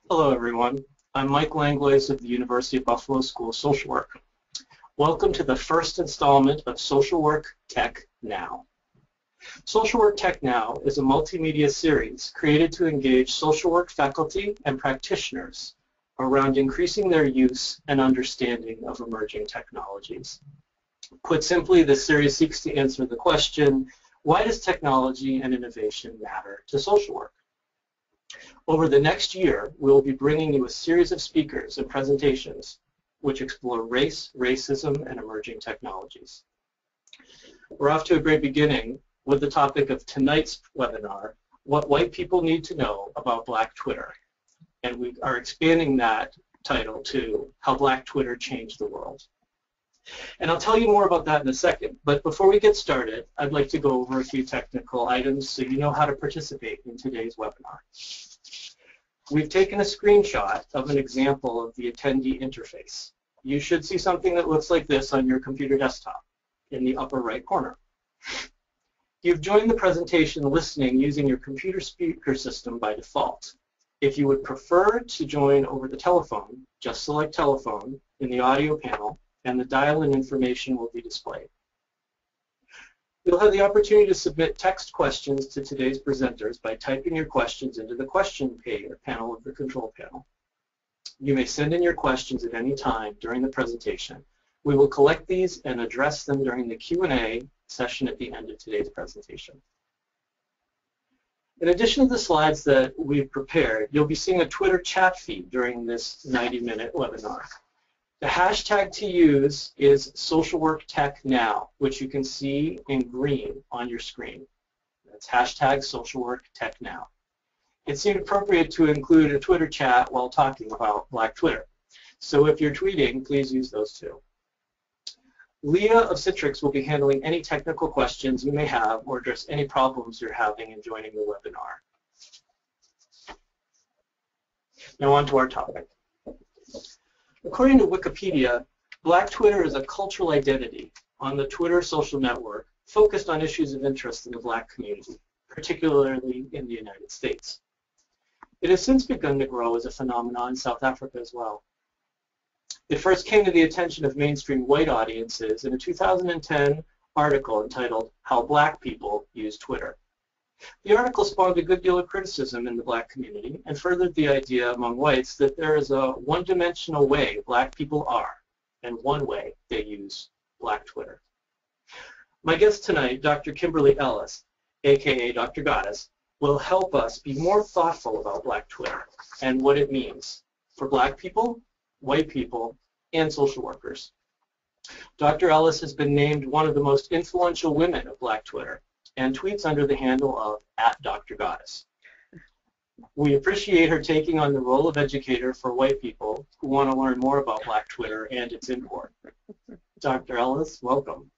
Hello everyone, I'm Mike Langlois of the University of Buffalo School of Social Work. Welcome to the first installment of Social Work Tech Now. Social Work Tech Now is a multimedia series created to engage social work faculty and practitioners around increasing their use and understanding of emerging technologies. Put simply, this series seeks to answer the question, why does technology and innovation matter to social work? Over the next year, we will be bringing you a series of speakers and presentations which explore race, racism, and emerging technologies. We're off to a great beginning with the topic of tonight's webinar, what white people need to know about Black Twitter. And we are expanding that title to How Black Twitter Changed the World. And I'll tell you more about that in a second, but before we get started, I'd like to go over a few technical items so you know how to participate in today's webinar. We've taken a screenshot of an example of the attendee interface. You should see something that looks like this on your computer desktop in the upper right corner. You've joined the presentation listening using your computer speaker system by default. If you would prefer to join over the telephone, just select telephone in the audio panel and the dial-in information will be displayed. You'll have the opportunity to submit text questions to today's presenters by typing your questions into the question panel of the control panel. You may send in your questions at any time during the presentation. We will collect these and address them during the Q&A session at the end of today's presentation. In addition to the slides that we've prepared, you'll be seeing a Twitter chat feed during this 90-minute webinar. The hashtag to use is SocialWorkTechNow, which you can see in green on your screen. That's hashtag SocialWorkTechNow. It seemed appropriate to include a Twitter chat while talking about Black Twitter. So if you're tweeting, please use those two. Leah of Citrix will be handling any technical questions you may have or address any problems you're having in joining the webinar. Now on to our topic. According to Wikipedia, Black Twitter is a cultural identity on the Twitter social network focused on issues of interest in the Black community, particularly in the United States. It has since begun to grow as a phenomenon in South Africa as well. It first came to the attention of mainstream white audiences in a 2010 article entitled How Black People Use Twitter. The article spawned a good deal of criticism in the Black community and furthered the idea among whites that there is a one-dimensional way Black people are and one way they use Black Twitter. My guest tonight, Dr. Kimberly Ellis, aka Dr. Goddess, will help us be more thoughtful about Black Twitter and what it means for Black people, white people, and social workers. Dr. Ellis has been named one of the most influential women of Black Twitter and tweets under the handle of @DrGoddess. We appreciate her taking on the role of educator for white people who want to learn more about Black Twitter and its import. Dr. Ellis, welcome.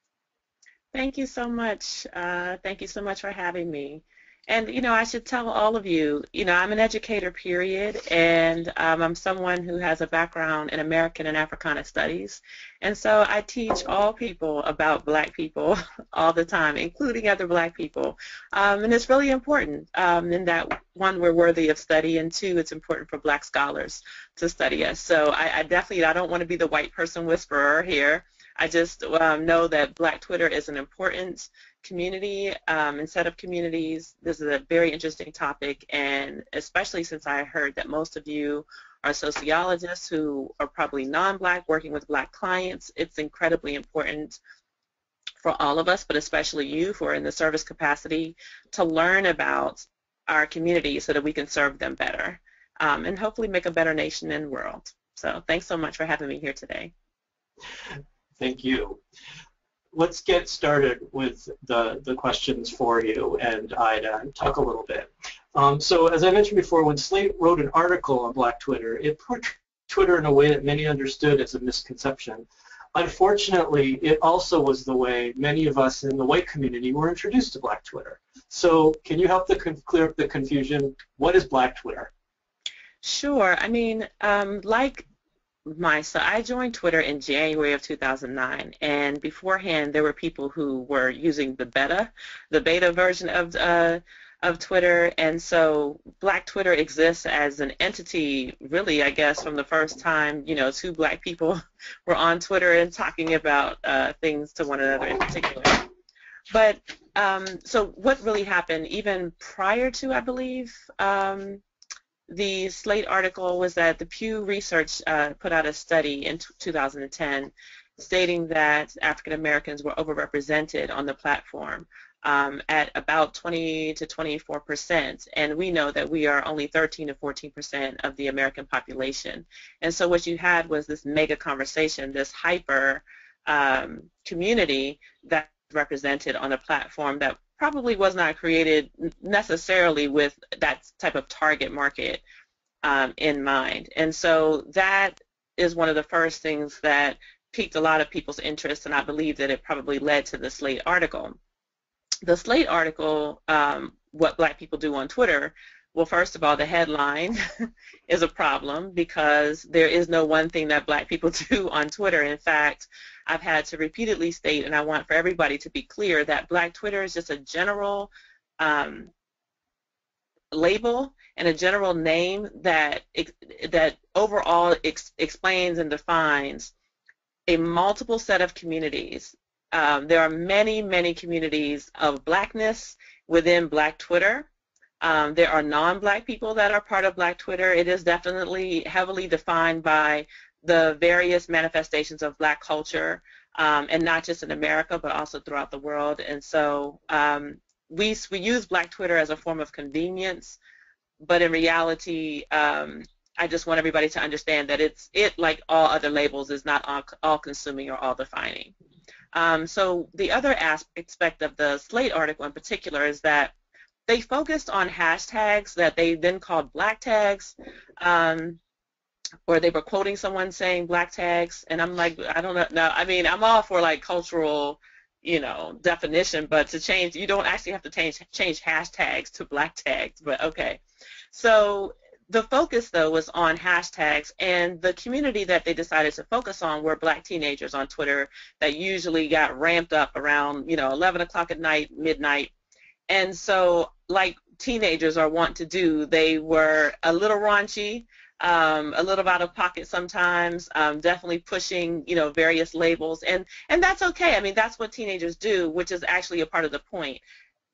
Thank you so much. Thank you so much for having me. And, I should tell all of you, I'm an educator, period, and I'm someone who has a background in American and Africana studies. And so I teach all people about Black people all the time, including other Black people. And it's really important in that, one, we're worthy of study, and two, it's important for Black scholars to study us. So I don't want to be the white person whisperer here. I just know that Black Twitter is an important community and set of communities. This is a very interesting topic, and especially since I heard that most of you are sociologists who are probably non-Black working with Black clients, it's incredibly important for all of us, but especially you who are in the service capacity, to learn about our communities so that we can serve them better and hopefully make a better nation and world. So thanks so much for having me here today. Thank you. Let's get started with the questions for you and Ida, talk a little bit. So as I mentioned before, when Slate wrote an article on Black Twitter, it put Twitter in a way that many understood as a misconception. Unfortunately, it also was the way many of us in the white community were introduced to Black Twitter. So can you help clear up the confusion? What is Black Twitter? Sure. I mean, So I joined Twitter in January of 2009, and beforehand there were people who were using the beta version of of Twitter, and so Black Twitter exists as an entity, really, I guess, from the first time, two Black people were on Twitter and talking about things to one another in particular. But so what really happened, even prior to, I believe, the Slate article, was that the Pew Research put out a study in 2010 stating that African Americans were overrepresented on the platform at about 20 to 24%, and we know that we are only 13 to 14% of the American population. And so what you had was this mega conversation, this hyper community that represented on a platform that probably was not created necessarily with that type of target market in mind. And so that is one of the first things that piqued a lot of people's interest, and I believe that it probably led to the Slate article. The Slate article, what Black people do on Twitter, well, first of all, the headline is a problem because there is no one thing that Black people do on Twitter. In fact, I've had to repeatedly state, and I want for everybody to be clear, that Black Twitter is just a general label and a general name that overall explains and defines a multiple set of communities. There are many, many communities of Blackness within Black Twitter. There are non-Black people that are part of Black Twitter. It is definitely heavily defined by the various manifestations of Black culture, and not just in America, but also throughout the world. And so we use Black Twitter as a form of convenience, but in reality, I just want everybody to understand that it, like all other labels, is not all-consuming or all-defining. So the other aspect of the Slate article in particular is that they focused on hashtags that they then called Black tags, or they were quoting someone saying Black tags, and I'm like, I don't know. No, I mean, I'm all for like cultural, definition, but to change, you don't actually have to change hashtags to Black tags, but okay. So the focus, though, was on hashtags, and the community that they decided to focus on were Black teenagers on Twitter that usually got ramped up around, 11 o'clock at night, midnight. And so, like teenagers are wont to do, they were a little raunchy, a little out of pocket sometimes, definitely pushing, various labels, and that's okay. I mean, that's what teenagers do, which is actually a part of the point.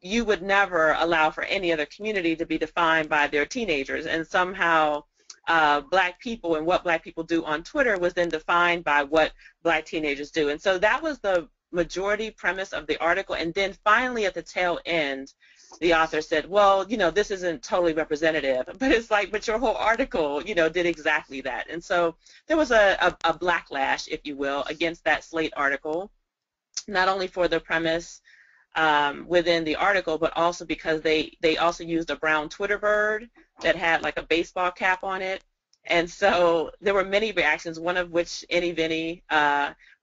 You would never allow for any other community to be defined by their teenagers, and somehow Black people and what Black people do on Twitter was then defined by what Black teenagers do. And so that was the majority premise of the article, and then finally at the tail end, the author said, well, this isn't totally representative, but it's like, but your whole article, did exactly that. And so there was a backlash, if you will, against that Slate article, not only for the premise within the article, but also because they also used a brown Twitter bird that had like a baseball cap on it. And so there were many reactions, one of which Annie Vinnie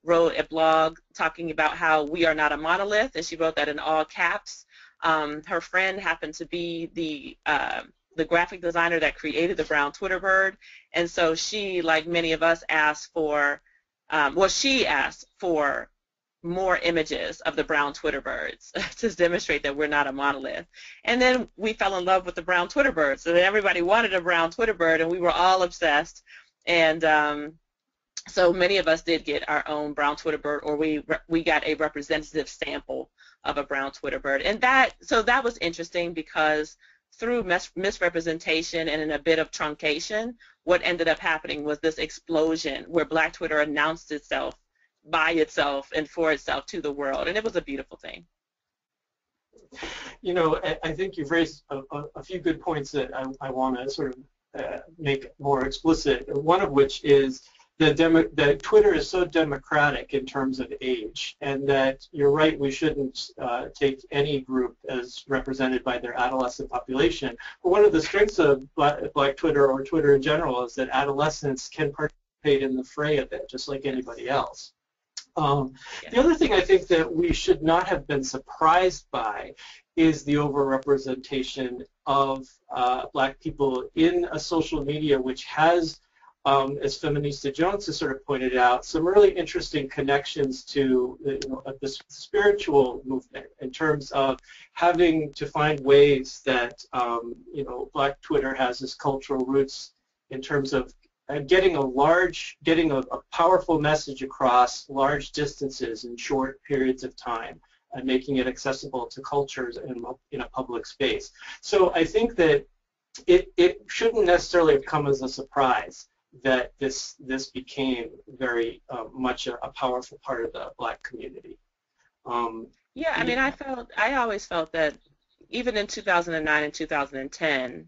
wrote a blog talking about how we are not a monolith, and she wrote that in all caps. Her friend happened to be the graphic designer that created the brown Twitter bird, and so she, like many of us, asked for, she asked for more images of the brown Twitter birds to demonstrate that we're not a monolith. And then we fell in love with the brown Twitter birds. So then everybody wanted a brown Twitter bird, and we were all obsessed. And so many of us did get our own brown Twitter bird, or we got a representative sample of a brown Twitter bird. And that was interesting because through misrepresentation and in a bit of truncation, what ended up happening was this explosion where Black Twitter announced itself by itself and for itself to the world, and it was a beautiful thing. I think you've raised a few good points that I want to sort of make more explicit, one of which is that Twitter is so democratic in terms of age, and that you're right, we shouldn't take any group as represented by their adolescent population. But one of the strengths of Black Twitter, or Twitter in general, is that adolescents can participate in the fray of it, just like anybody else. The other thing I think that we should not have been surprised by is the overrepresentation of Black people in a social media which has as Feminista Jones has sort of pointed out, some really interesting connections to the spiritual movement in terms of having to find ways that Black Twitter has its cultural roots in terms of getting a powerful message across large distances in short periods of time and making it accessible to cultures in a public space. So I think that it shouldn't necessarily have come as a surprise that this became very much a powerful part of the Black community. Yeah, I mean, I always felt that even in 2009 and 2010,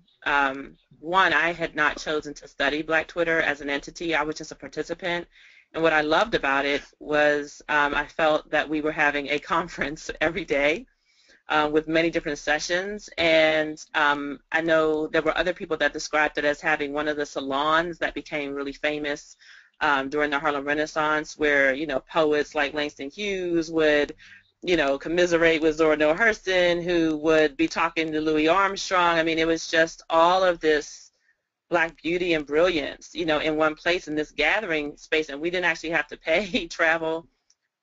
one, I had not chosen to study Black Twitter as an entity. I was just a participant. And what I loved about it was I felt that we were having a conference every day with many different sessions. And I know there were other people that described it as having one of the salons that became really famous during the Harlem Renaissance, where, poets like Langston Hughes would commiserate with Zora Neale Hurston, who would be talking to Louis Armstrong. I mean, it was just all of this Black beauty and brilliance, in one place in this gathering space, and we didn't actually have to pay travel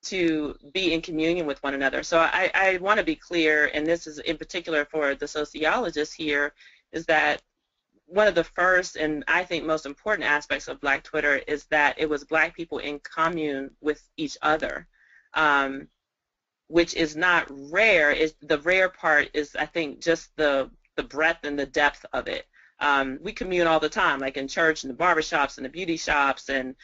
to be in communion with one another. So I want to be clear, and this is in particular for the sociologists here, is that one of the first and I think most important aspects of Black Twitter is that it was Black people in commune with each other. Which is not rare. The rare part is, I think, just the breadth and the depth of it. We commune all the time, like in church and the barbershops and the beauty shops and,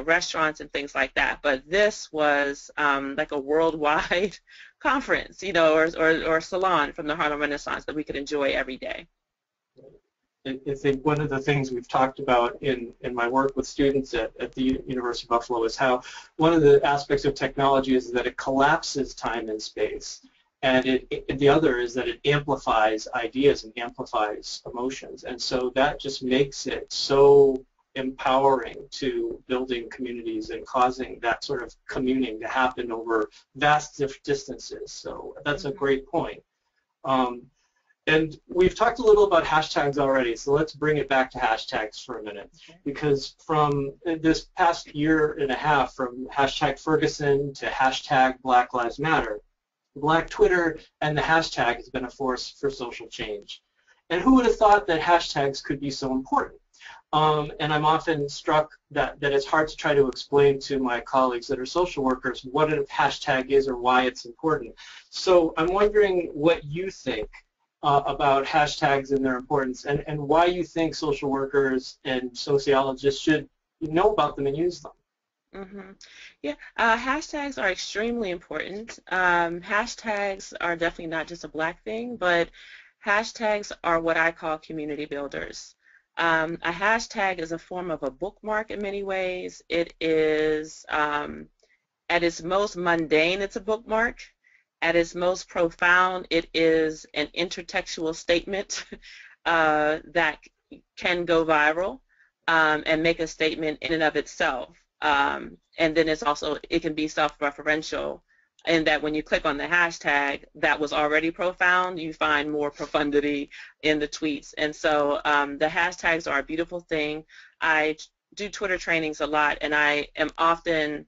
restaurants and things like that. But this was like a worldwide conference, or salon from the Harlem Renaissance that we could enjoy every day. I think one of the things we've talked about in my work with students at the University of Buffalo is how one of the aspects of technology is that it collapses time and space, and the other is that it amplifies ideas and amplifies emotions, and so that just makes it so empowering to building communities and causing that sort of communing to happen over vast distances. So that's a great point. And we've talked a little about hashtags already, so let's bring it back to hashtags for a minute. Because from this past year and a half, from hashtag Ferguson to hashtag Black Lives Matter, Black Twitter and the hashtag has been a force for social change. And who would have thought that hashtags could be so important? And I'm often struck that it's hard to try to explain to my colleagues that are social workers what a hashtag is or why it's important. So I'm wondering what you think about hashtags and their importance, and why you think social workers and sociologists should know about them and use them. Yeah, hashtags are extremely important. Hashtags are definitely not just a Black thing, but hashtags are what I call community builders. A hashtag is a form of a bookmark in many ways. It is, at its most mundane, it's a bookmark. At its most profound, it is an intertextual statement that can go viral and make a statement in and of itself. And then it can be self-referential, in that when you click on the hashtag that was already profound, you find more profundity in the tweets. And so the hashtags are a beautiful thing. I do Twitter trainings a lot, and I am often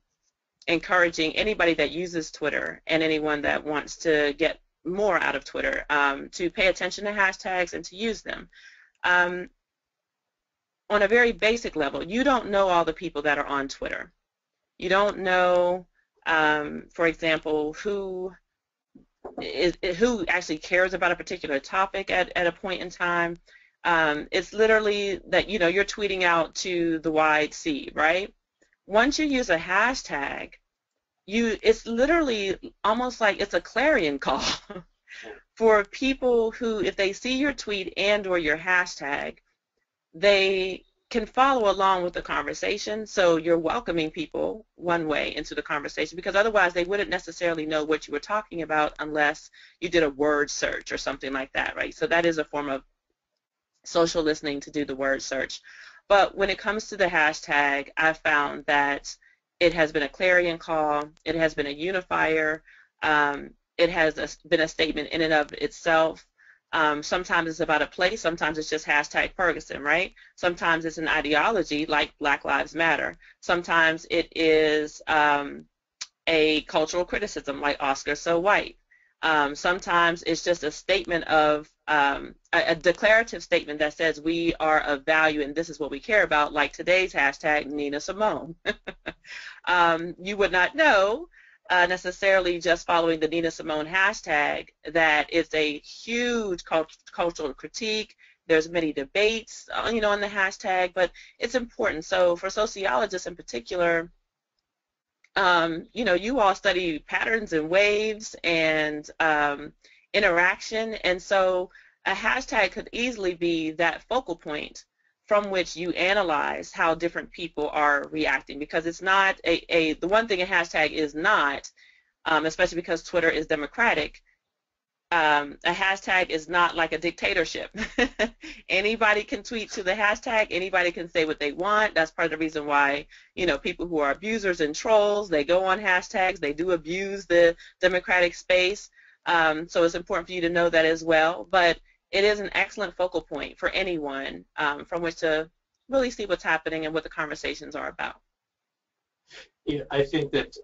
encouraging anybody that uses Twitter and anyone that wants to get more out of Twitter to pay attention to hashtags and to use them. On a very basic level, you don't know all the people that are on Twitter. You don't know, for example, who actually cares about a particular topic at a point in time. It's literally that, you're tweeting out to the wide sea, right? Once you use a hashtag, it's literally almost like it's a clarion call for people who, if they see your tweet and or your hashtag, they can follow along with the conversation. So you're welcoming people one way into the conversation, because otherwise they wouldn't necessarily know what you were talking about unless you did a word search or something like that, right? So that is a form of social listening, to do the word search. But when it comes to the hashtag, I found that it has been a clarion call. It has been a unifier. It has been a statement in and of itself. Sometimes it's about a place, sometimes it's just hashtag Ferguson, right? Sometimes it's an ideology like Black Lives Matter. Sometimes it is a cultural criticism like Oscar So White. Sometimes it's just a statement of, a declarative statement that says we are of value and this is what we care about, like today's hashtag Nina Simone. You would not know necessarily just following the Nina Simone hashtag that it's a huge cultural critique. There's many debates, on the hashtag, but it's important. So for sociologists in particular, you all study patterns and waves and interaction, and so a hashtag could easily be that focal point from which you analyze how different people are reacting, because it's not the one thing a hashtag is not, especially because Twitter is democratic. A hashtag is not like a dictatorship. Anybody can tweet to the hashtag. Anybody can say what they want. That's part of the reason why, people who are abusers and trolls, they go on hashtags. They do abuse the democratic space. So it's important for you to know that as well. But it is an excellent focal point for anyone from which to really see what's happening and what the conversations are about. Yeah, I think that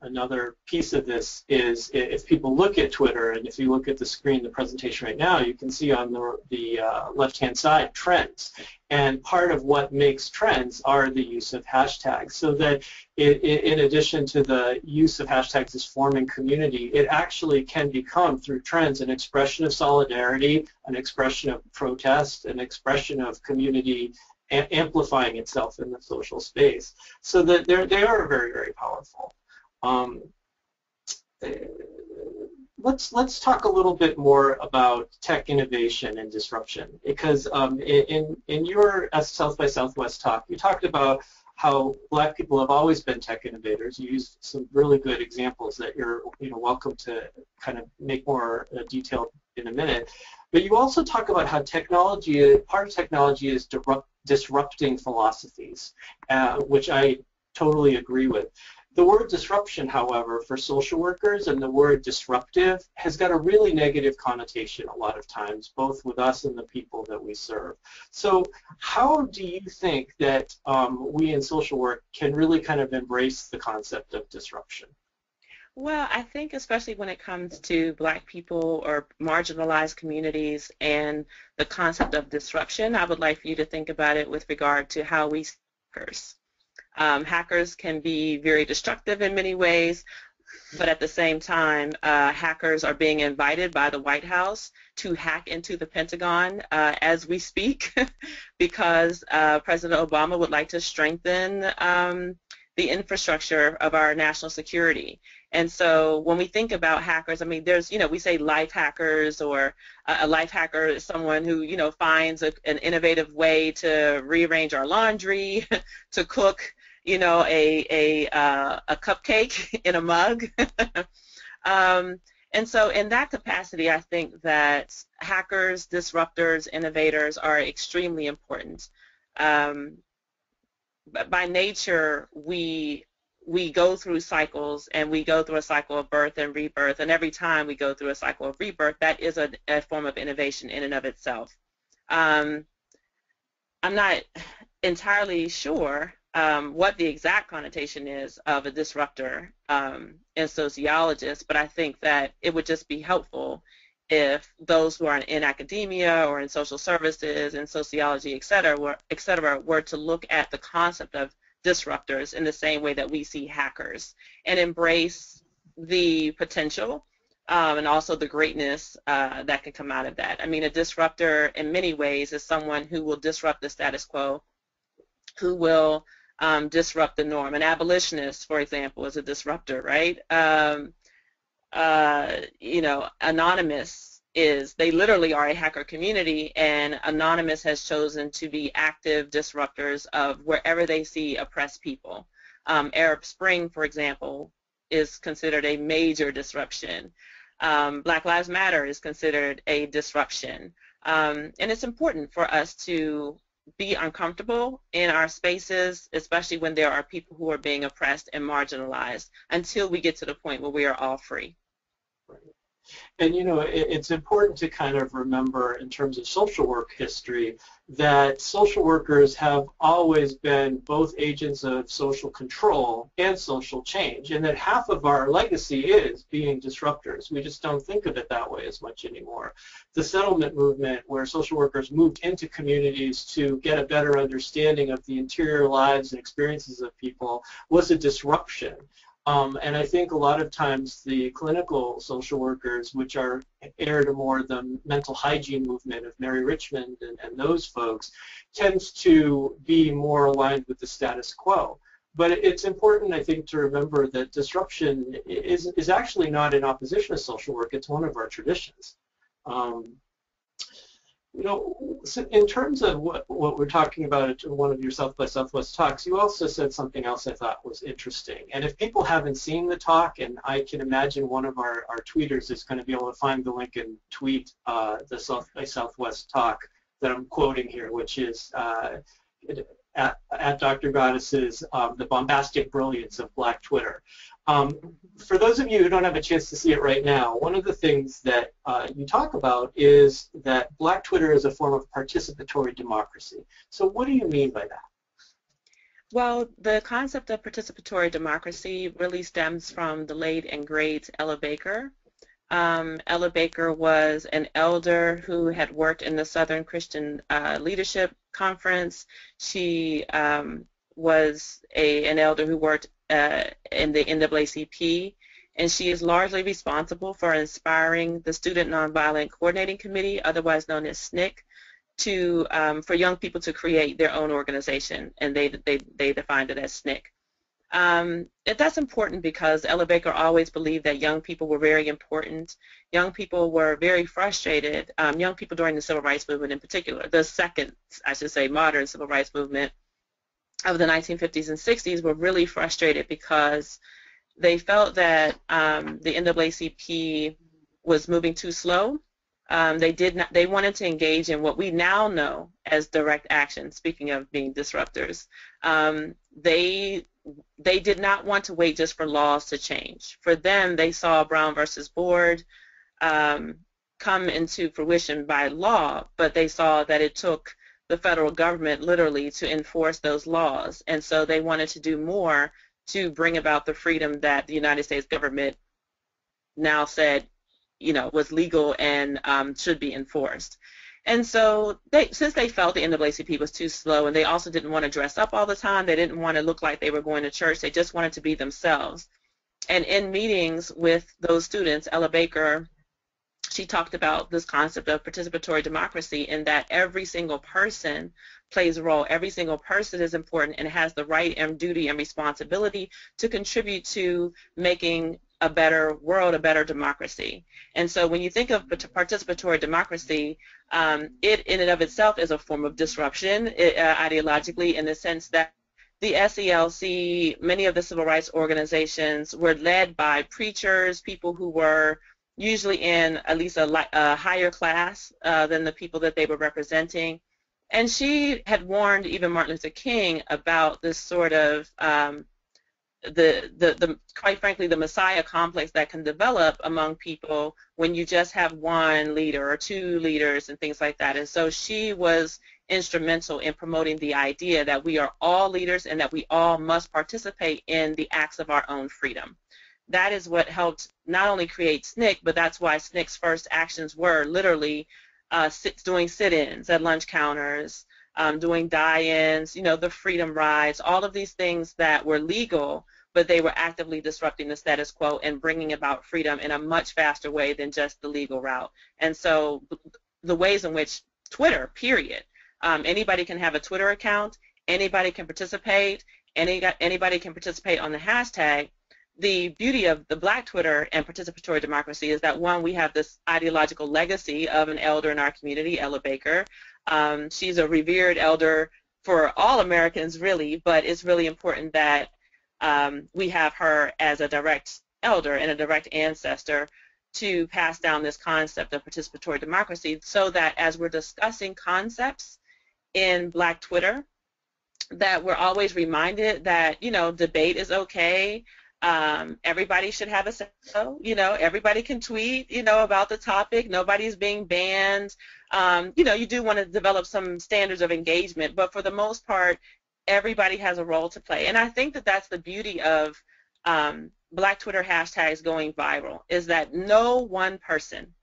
another piece of this is if people look at Twitter, and if you look at the screen, the presentation right now, you can see on the left-hand side trends. And part of what makes trends are the use of hashtags. So that in addition to the use of hashtags as forming community, it actually can become, through trends, an expression of solidarity, an expression of protest, an expression of community amplifying itself in the social space, so that they are very, very powerful. Let's talk a little bit more about tech innovation and disruption, because in your South by Southwest talk, you talked about how Black people have always been tech innovators. You used some really good examples that you're welcome to kind of make more detailed in a minute. But you also talk about how part of technology is disrupting philosophies, which I totally agree with. The word disruption, however, for social workers, and the word disruptive has got a really negative connotation a lot of times, both with us and the people that we serve. So how do you think that we in social work can really kind of embrace the concept of disruption? Well, I think especially when it comes to Black people or marginalized communities and the concept of disruption, I would like for you to think about it with regard to how we see hackers. Hackers can be very destructive in many ways, but at the same time, hackers are being invited by the White House to hack into the Pentagon as we speak because President Obama would like to strengthen the infrastructure of our national security. And so when we think about hackers, I mean, there's, we say life hackers, or a life hacker is someone who, finds an innovative way to rearrange our laundry, to cook, a cupcake in a mug. And so in that capacity, I think that hackers, disruptors, innovators are extremely important. By nature, we go through cycles, and we go through a cycle of birth and rebirth, and every time we go through a cycle of rebirth, that is a form of innovation in and of itself. I'm not entirely sure what the exact connotation is of a disruptor in sociologists, but I think that it would just be helpful if those who are in academia or in social services and sociology, et cetera, were to look at the concept of disruptors in the same way that we see hackers, and embrace the potential and also the greatness that can come out of that. I mean, a disruptor in many ways is someone who will disrupt the status quo, who will disrupt the norm. An abolitionist, for example, is a disruptor, right? Anonymous they literally are a hacker community, and Anonymous has chosen to be active disruptors of wherever they see oppressed people. Arab Spring, for example, is considered a major disruption. Black Lives Matter is considered a disruption. And it's important for us to be uncomfortable in our spaces, especially when there are people who are being oppressed and marginalized, until we get to the point where we are all free. And you know, it's important to kind of remember in terms of social work history that social workers have always been both agents of social control and social change, and that half of our legacy is being disruptors. We just don't think of it that way as much anymore. The settlement movement, where social workers moved into communities to get a better understanding of the interior lives and experiences of people, was a disruption. And I think a lot of times the clinical social workers, which are heir to more the mental hygiene movement of Mary Richmond and those folks, tends to be more aligned with the status quo. But it's important, I think, to remember that disruption is actually not in opposition to social work. It's one of our traditions. You know, in terms of what we're talking about in one of your South by Southwest talks, you also said something else I thought was interesting. And if people haven't seen the talk, and I can imagine one of our tweeters is going to be able to find the link and tweet the South by Southwest talk that I'm quoting here, which is at Dr. Goddess's The Bombastic Brilliance of Black Twitter. For those of you who don't have a chance to see it right now, one of the things that you talk about is that Black Twitter is a form of participatory democracy. So what do you mean by that? Well, the concept of participatory democracy really stems from the late and great Ella Baker. Ella Baker was an elder who had worked in the Southern Christian Leadership Conference. She was an elder who worked in the NAACP, and she is largely responsible for inspiring the Student Nonviolent Coordinating Committee, otherwise known as SNCC, for young people to create their own organization, and they defined it as SNCC. That's important because Ella Baker always believed that young people were very important. Young people were very frustrated, young people during the Civil Rights Movement in particular, the second, I should say, modern Civil Rights Movement of the 1950s and 60s were really frustrated because they felt that the NAACP was moving too slow. They wanted to engage in what we now know as direct action. Speaking of being disruptors, they did not want to wait just for laws to change. For them, they saw Brown versus Board come into fruition by law, but they saw that it took the federal government literally to enforce those laws, and so they wanted to do more to bring about the freedom that the United States government now said, you know, was legal and should be enforced. And so since they felt the NAACP was too slow, and they also didn't want to dress up all the time, they didn't want to look like they were going to church, they just wanted to be themselves. And in meetings with those students, Ella Baker, she talked about this concept of participatory democracy, in that every single person plays a role. Every single person is important and has the right and duty and responsibility to contribute to making a better world, a better democracy. And so when you think of participatory democracy, it in and of itself is a form of disruption ideologically, in the sense that the SELC, many of the civil rights organizations were led by preachers, people who were usually in at least a higher class than the people that they were representing. And she had warned even Martin Luther King about this sort of, quite frankly, the Messiah complex that can develop among people when you just have one leader or two leaders and things like that. And so she was instrumental in promoting the idea that we are all leaders and that we all must participate in the acts of our own freedom. That is what helped not only create SNCC, but that's why SNCC's first actions were literally doing sit-ins at lunch counters, doing die-ins, you know, the freedom rides, all of these things that were legal, but they were actively disrupting the status quo and bringing about freedom in a much faster way than just the legal route. And so the ways in which Twitter, period, anybody can have a Twitter account, anybody can participate, anybody can participate on the hashtag. The beauty of the Black Twitter and participatory democracy is that, one, we have this ideological legacy of an elder in our community, Ella Baker. She's a revered elder for all Americans, really, but it's really important that we have her as a direct elder and a direct ancestor to pass down this concept of participatory democracy, so that as we're discussing concepts in Black Twitter, that we're always reminded that, you know, debate is okay. Everybody should have a say. Everybody can tweet, about the topic. Nobody's being banned. You do want to develop some standards of engagement, but for the most part, everybody has a role to play. And I think that that's the beauty of Black Twitter hashtags going viral, is that no one person,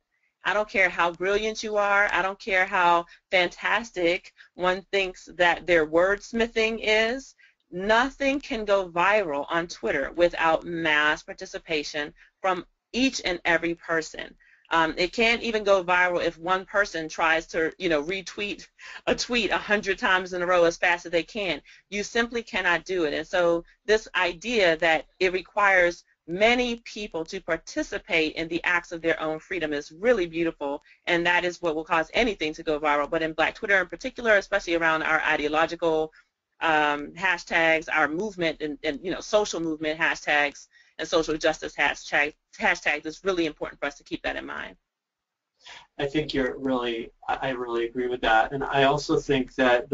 I don't care how brilliant you are, I don't care how fantastic one thinks that their wordsmithing is, nothing can go viral on Twitter without mass participation from each and every person. It can't even go viral if one person tries to, retweet a tweet 100 times in a row as fast as they can. You simply cannot do it. And so this idea that it requires many people to participate in the acts of their own freedom is really beautiful, and that is what will cause anything to go viral. But in Black Twitter in particular, especially around our ideological hashtags, our movement and social movement hashtags and social justice hashtags, it's really important for us to keep that in mind. I think I really agree with that, and I also think that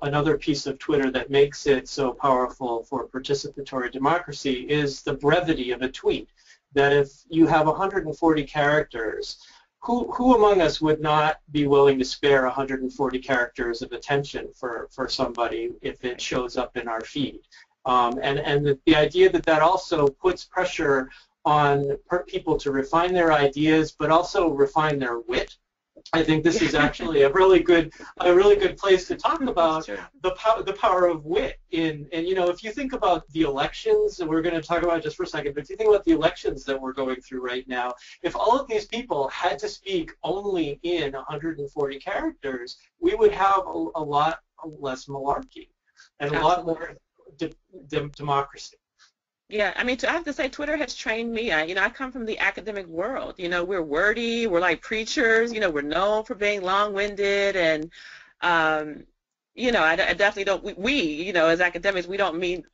another piece of Twitter that makes it so powerful for participatory democracy is the brevity of a tweet. That if you have 140 characters, who among us would not be willing to spare 140 characters of attention for somebody if it shows up in our feed? And the idea that also puts pressure on people to refine their ideas, but also refine their wit. I think this is actually a really good place to talk about the power of wit. And if you think about the elections, and we're going to talk about it just for a second, but if you think about the elections that we're going through right now, if all of these people had to speak only in 140 characters, we would have a lot less malarkey and a lot more democracy. Yeah, I have to say, Twitter has trained me. I come from the academic world. We're wordy, we're like preachers. We're known for being long-winded, and I definitely don't. We as academics, we don't mean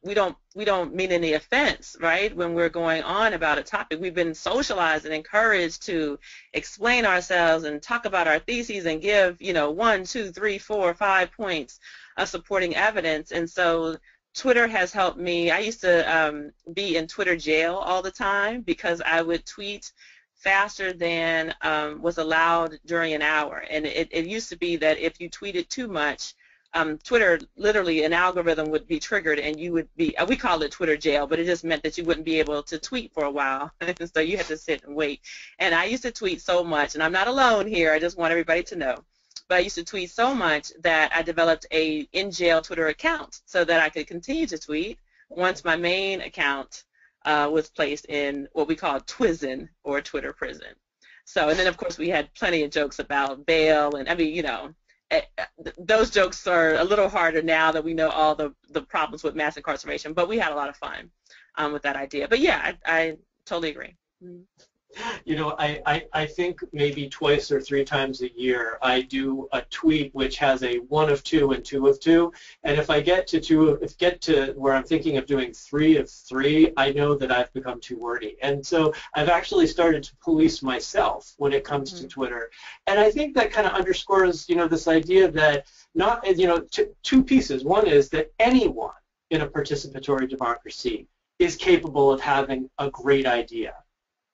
any offense, right? When we're going on about a topic, we've been socialized and encouraged to explain ourselves and talk about our theses and give 1, 2, 3, 4, 5 points of supporting evidence, and so Twitter has helped me. I used to be in Twitter jail all the time because I would tweet faster than was allowed during an hour. And it used to be that if you tweeted too much, Twitter, literally an algorithm would be triggered and you would be, we call it Twitter jail, but it just meant that you wouldn't be able to tweet for a while. So you had to sit and wait. And I used to tweet so much, and I'm not alone here, I just want everybody to know. But I used to tweet so much that I developed a in-jail Twitter account so that I could continue to tweet once my main account was placed in what we call Twizen, or Twitter prison. So, and then of course we had plenty of jokes about bail, and those jokes are a little harder now that we know all the problems with mass incarceration, but we had a lot of fun with that idea. But yeah, I totally agree. Mm-hmm. I think maybe twice or 3 times a year I do a tweet which has a 1 of 2 and 2 of 2, and if I get to where I'm thinking of doing 3 of 3, I know that I've become too wordy, and so I've actually started to police myself when it comes to Twitter, and I think that kind of underscores this idea that not two pieces. One is that anyone in a participatory democracy is capable of having a great idea.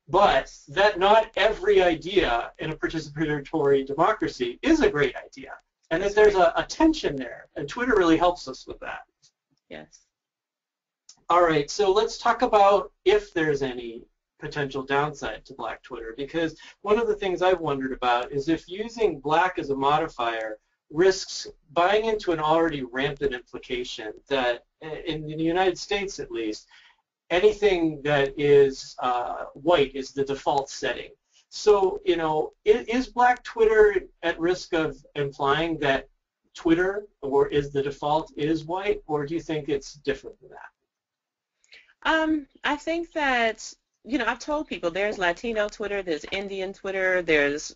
But that not every idea in a participatory democracy is a great idea, and that there's a tension there, and Twitter really helps us with that. Yes. All right, so let's talk about if there's any potential downside to Black Twitter, because one of the things I've wondered about is if using Black as a modifier risks buying into an already rampant implication that, in the United States at least, anything that is white is the default setting. So, is Black Twitter at risk of implying that Twitter, or is the default is white, or do you think it's different than that? I think that, I've told people there's Latino Twitter, there's Indian Twitter, there's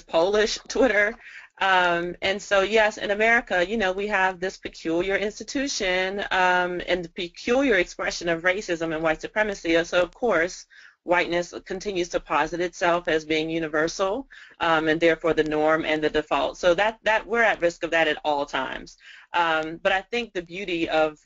Polish Twitter. And so, yes, in America, we have this peculiar institution and the peculiar expression of racism and white supremacy. So, of course, whiteness continues to posit itself as being universal and therefore the norm and the default. So that we're at risk of that at all times. But I think the beauty of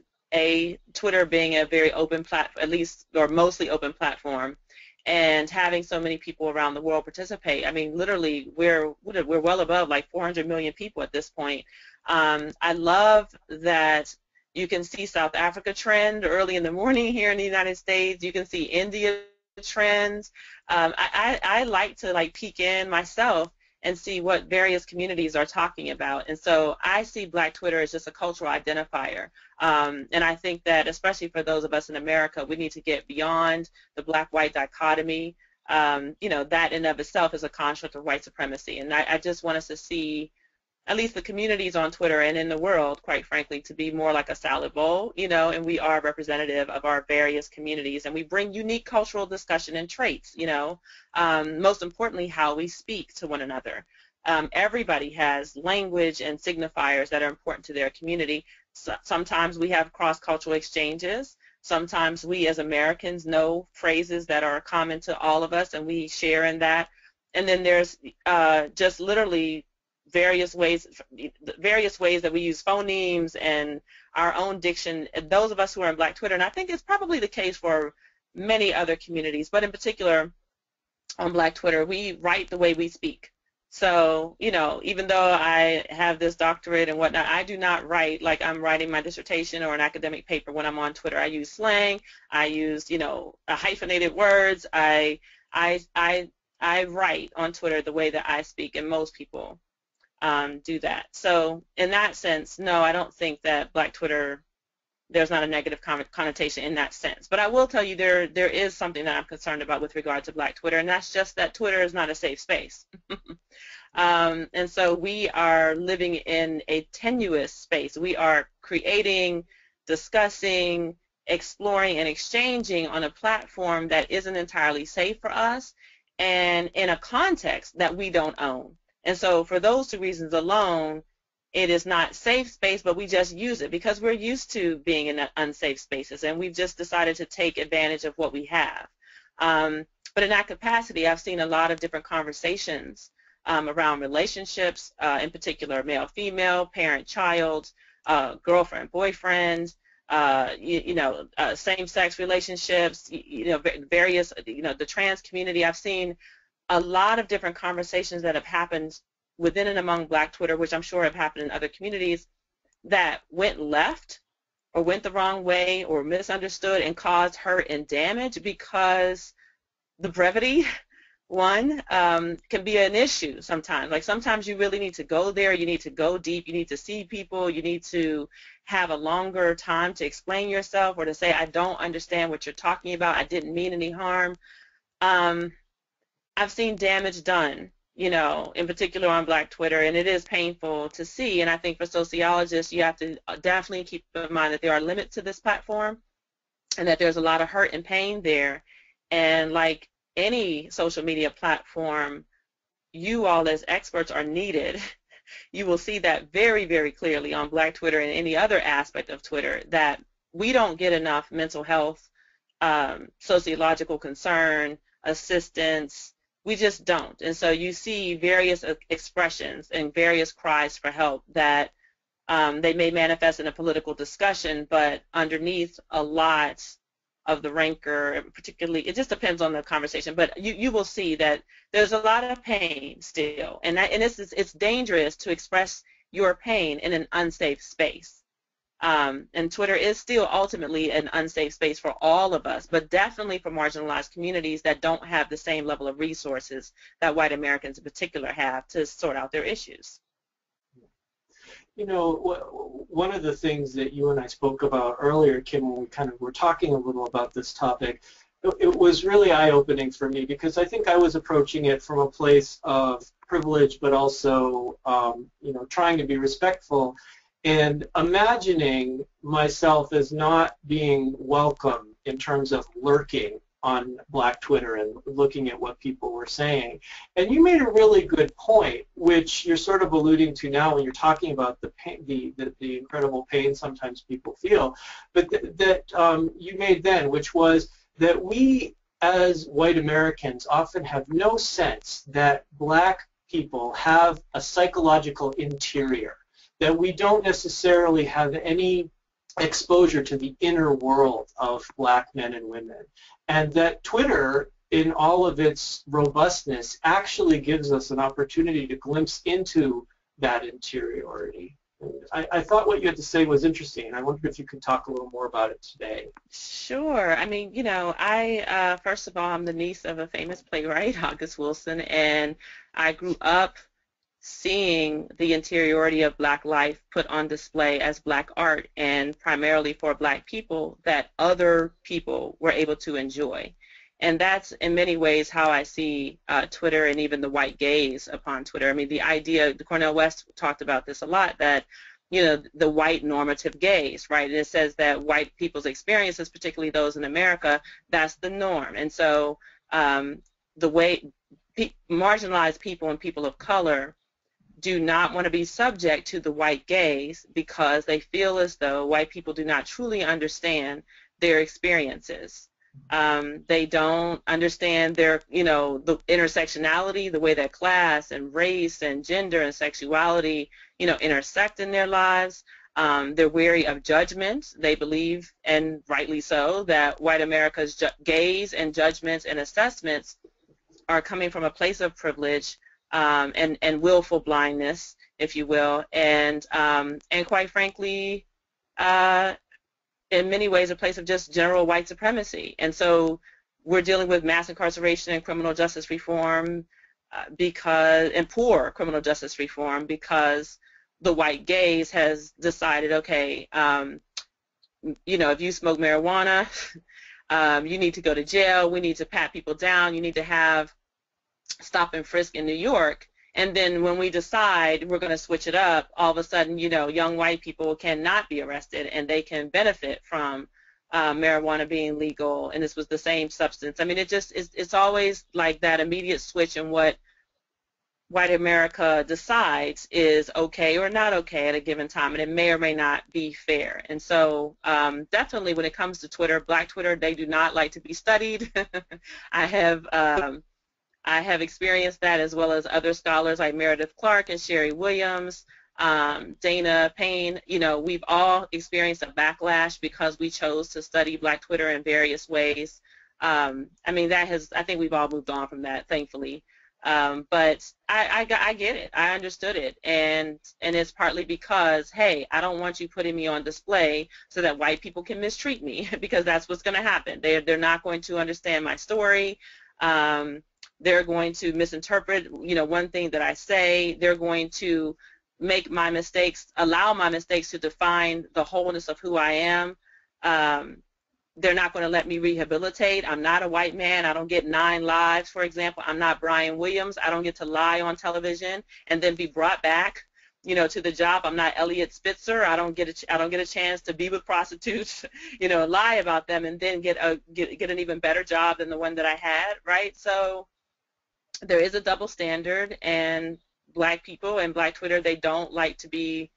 Twitter being a very open platform, at least or mostly open platform, and having so many people around the world participate. I mean, literally, we're well above like 400 million people at this point. I love that you can see South Africa trend early in the morning here in the United States. You can see India trends. I like to like peek in myself and see what various communities are talking about. And so I see Black Twitter as just a cultural identifier. And I think that especially for those of us in America, we need to get beyond the black-white dichotomy. You know, that in of itself is a construct of white supremacy. And I just want us to see at least the communities on Twitter and in the world, quite frankly, to be more like a salad bowl, you know, and we are representative of our various communities, and we bring unique cultural discussion and traits, you know, most importantly, how we speak to one another. Everybody has language and signifiers that are important to their community. Sometimes we have cross-cultural exchanges. Sometimes we as Americans know phrases that are common to all of us, and we share in that. And then there's just literally various ways that we use phonemes and our own diction, those of us who are in Black Twitter, and I think it's probably the case for many other communities, but in particular on Black Twitter, we write the way we speak. So, you know, even though I have this doctorate and whatnot, I do not write like I'm writing my dissertation or an academic paper when I'm on Twitter. I use slang, I use, you know, hyphenated words, I write on Twitter the way that I speak, and most people do that. So in that sense, no, I don't think that Black Twitter, there's not a negative connotation in that sense. But I will tell you there is something that I'm concerned about with regard to Black Twitter, and that's just that Twitter is not a safe space. And so we are living in a tenuous space. We are creating, discussing, exploring, and exchanging on a platform that isn't entirely safe for us and in a context that we don't own. And so for those two reasons alone, it is not safe space, but we just use it because we're used to being in unsafe spaces, and we've just decided to take advantage of what we have. But in that capacity, I've seen a lot of different conversations around relationships, in particular male-female, parent-child, girlfriend-boyfriend, same-sex relationships, various, the trans community. I've seen a lot of different conversations that have happened within and among Black Twitter, which I'm sure have happened in other communities, that went left or went the wrong way or misunderstood and caused hurt and damage because the brevity, one, can be an issue sometimes. Like sometimes you really need to go there, you need to go deep, you need to see people, you need to have a longer time to explain yourself or to say, I don't understand what you're talking about, I didn't mean any harm. I've seen damage done, in particular on Black Twitter, and it is painful to see. And I think for sociologists, you have to definitely keep in mind that there are limits to this platform and that there's a lot of hurt and pain there. And like any social media platform, you all as experts are needed. You will see that very, very clearly on Black Twitter and any other aspect of Twitter, that we don't get enough mental health, sociological concern, assistance. We just don't. And so you see various expressions and various cries for help that they may manifest in a political discussion, but underneath a lot of the rancor, particularly, it just depends on the conversation, but you will see that there's a lot of pain still, and it's dangerous to express your pain in an unsafe space. And Twitter is still ultimately an unsafe space for all of us, but definitely for marginalized communities that don't have the same level of resources that white Americans in particular have to sort out their issues. One of the things that you and I spoke about earlier, Kim, when we kind of were talking a little about this topic, it was really eye-opening for me because I think I was approaching it from a place of privilege, but also, trying to be respectful and imagining myself as not being welcome in terms of lurking on Black Twitter and looking at what people were saying. And you made a really good point, which you're sort of alluding to now when you're talking about the pain, the incredible pain sometimes people feel, but that you made then, which was that we as white Americans often have no sense that Black people have a psychological interior, that we don't necessarily have any exposure to the inner world of black men and women. And that Twitter, in all of its robustness, actually gives us an opportunity to glimpse into that interiority. I thought what you had to say was interesting. I wondered if you could talk a little more about it today. Sure. I mean, first of all, I'm the niece of a famous playwright, August Wilson, and I grew up seeing the interiority of black life put on display as black art, and primarily for black people that other people were able to enjoy. And that's in many ways how I see Twitter and even the white gaze upon Twitter. I mean, the idea, Cornel West talked about this a lot, that, the white normative gaze, right? And it says that white people's experiences, particularly those in America, that's the norm. And so the way marginalized people and people of color do not want to be subject to the white gaze because they feel as though white people do not truly understand their experiences. They don't understand their, the intersectionality, the way that class and race and gender and sexuality, intersect in their lives. They're wary of judgment. They believe, and rightly so, that white America's gaze and judgments and assessments are coming from a place of privilege and willful blindness, if you will, and quite frankly, in many ways a place of just general white supremacy. And so we're dealing with mass incarceration and criminal justice reform and poor criminal justice reform because the white gaze has decided, okay, if you smoke marijuana, you need to go to jail, we need to pat people down, you need to have stop and frisk in New York. And then when we decide we're going to switch it up, all of a sudden, young white people cannot be arrested and they can benefit from marijuana being legal. And this was the same substance. I mean, it's always like that immediate switch in what white America decides is okay or not okay at a given time, and it may or may not be fair. And so definitely when it comes to Twitter, Black Twitter, they do not like to be studied. I have experienced that, as well as other scholars like Meredith Clark and Sherry Williams, Dana Payne. We've all experienced a backlash because we chose to study Black Twitter in various ways. I think we've all moved on from that, thankfully. But I get it. I understood it. And it's partly because, hey, I don't want you putting me on display so that white people can mistreat me, because that's what's going to happen. They're not going to understand my story. They're going to misinterpret, one thing that I say. They're going to make my mistakes, allow my mistakes to define the wholeness of who I am. They're not going to let me rehabilitate. I'm not a white man. I don't get 9 lives, for example. I'm not Brian Williams. I don't get to lie on television and then be brought back, to the job. I'm not Elliot Spitzer. I don't get a chance to be with prostitutes, lie about them and then get an even better job than the one that I had, right? So there is a double standard, and Black people and Black Twitter, they don't like to be,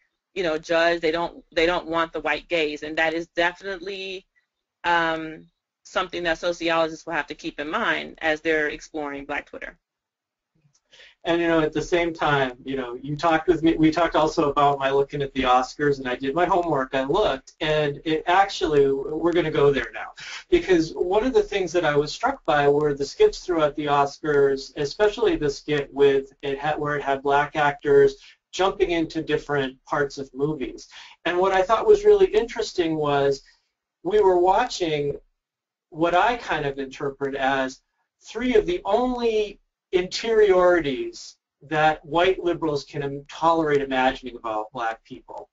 judged. They don't want the white gaze, and that is definitely something that sociologists will have to keep in mind as they're exploring Black Twitter. And, at the same time, you talked with me, we talked also about my looking at the Oscars, and I did my homework, I looked, and it actually, we're going to go there now. Because one of the things that I was struck by were the skits throughout the Oscars, especially the skit where it had Black actors jumping into different parts of movies. And what I thought was really interesting was we were watching what I kind of interpret as 3 of the only interiorities that white liberals can tolerate imagining about Black people,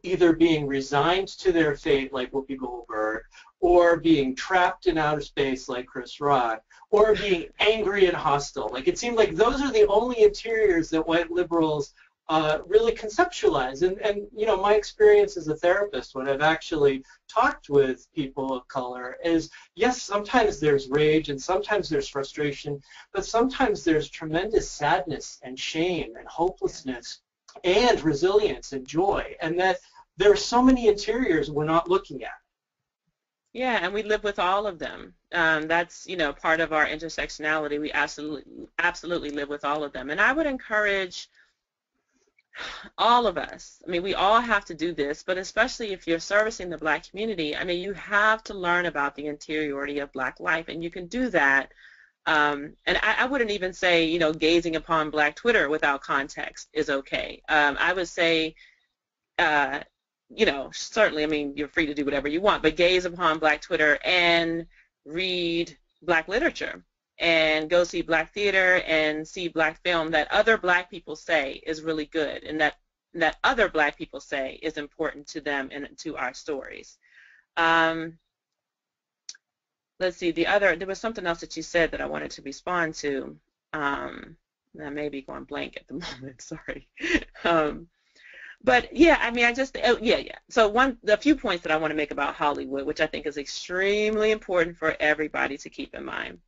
either being resigned to their fate like Whoopi Goldberg, or being trapped in outer space like Chris Rock, or being angry and hostile. Like, it seemed like those are the only interiors that white liberals really conceptualize. And my experience as a therapist when I've actually talked with people of color is, yes, sometimes there's rage and sometimes there's frustration, but sometimes there's tremendous sadness and shame and hopelessness and resilience and joy, and that there are so many interiors we're not looking at. Yeah, and we live with all of them. That's, part of our intersectionality. We absolutely live with all of them. And I would encourage all of us, I mean, we all have to do this, but especially if you're servicing the Black community, I mean, you have to learn about the interiority of Black life, and you can do that. And I wouldn't even say, you know, gazing upon Black Twitter without context is okay. I would say, you know, certainly, I mean, you're free to do whatever you want, but gaze upon Black Twitter and read Black literature and go see Black theater and see Black film that other Black people say is really good, and that other Black people say is important to them and to our stories. Let's see, there was something else that you said that I wanted to respond to. I may be going blank at the moment, sorry. But yeah, I mean, yeah. So a few points that I want to make about Hollywood, which I think is extremely important for everybody to keep in mind.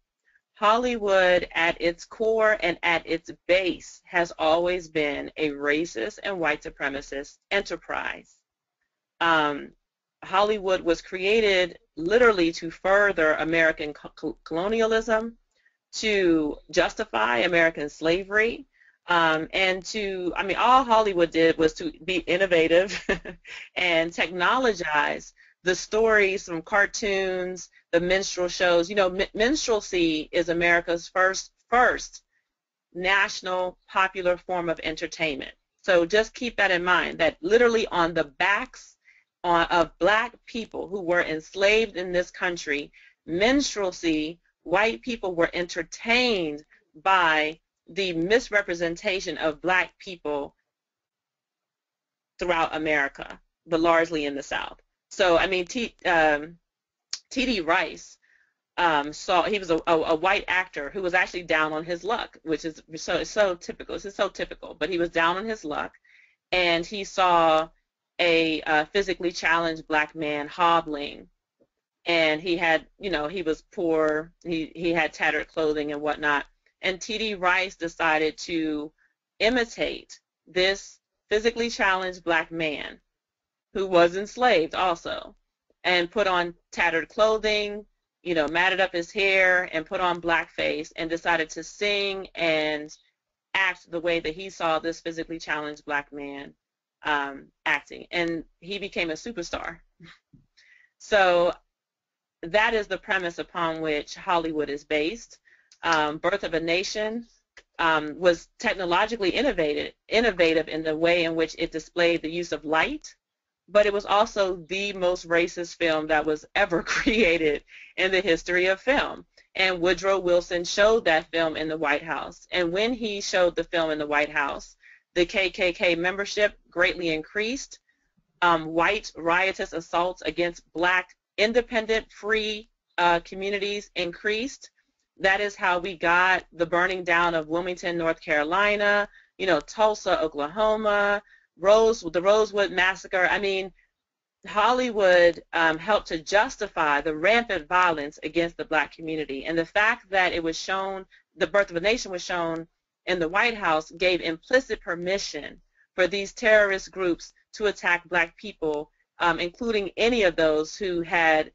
Hollywood, at its core and at its base, has always been a racist and white supremacist enterprise. Hollywood was created literally to further American colonialism, to justify American slavery, and to, I mean, all Hollywood did was to be innovative and technologize the stories from cartoons, the minstrel shows. You know, minstrelsy is America's first national popular form of entertainment. So just keep that in mind, that literally on the backs of Black people who were enslaved in this country, minstrelsy, white people were entertained by the misrepresentation of Black people throughout America, but largely in the South. So, I mean, T.D. Rice he was a white actor who was actually down on his luck, which is so typical. This is so typical. But he was down on his luck, and he saw a physically challenged Black man hobbling, and he had, you know, he was poor. He had tattered clothing and whatnot. And T.D. Rice decided to imitate this physically challenged Black man who was enslaved also, and put on tattered clothing, you know, matted up his hair and put on blackface, and decided to sing and act the way that he saw this physically challenged Black man acting. And he became a superstar. So that is the premise upon which Hollywood is based. Birth of a Nation was technologically innovative in the way in which it displayed the use of light, but it was also the most racist film that was ever created in the history of film. And Woodrow Wilson showed that film in the White House. And when he showed the film in the White House, the KKK membership greatly increased. White riotous assaults against Black independent free communities increased. That is how we got the burning down of Wilmington, North Carolina, you know, Tulsa, Oklahoma, the Rosewood Massacre. I mean, Hollywood helped to justify the rampant violence against the Black community. And the fact that it was shown, the Birth of a Nation was shown in the White House, gave implicit permission for these terrorist groups to attack Black people, including any of those who had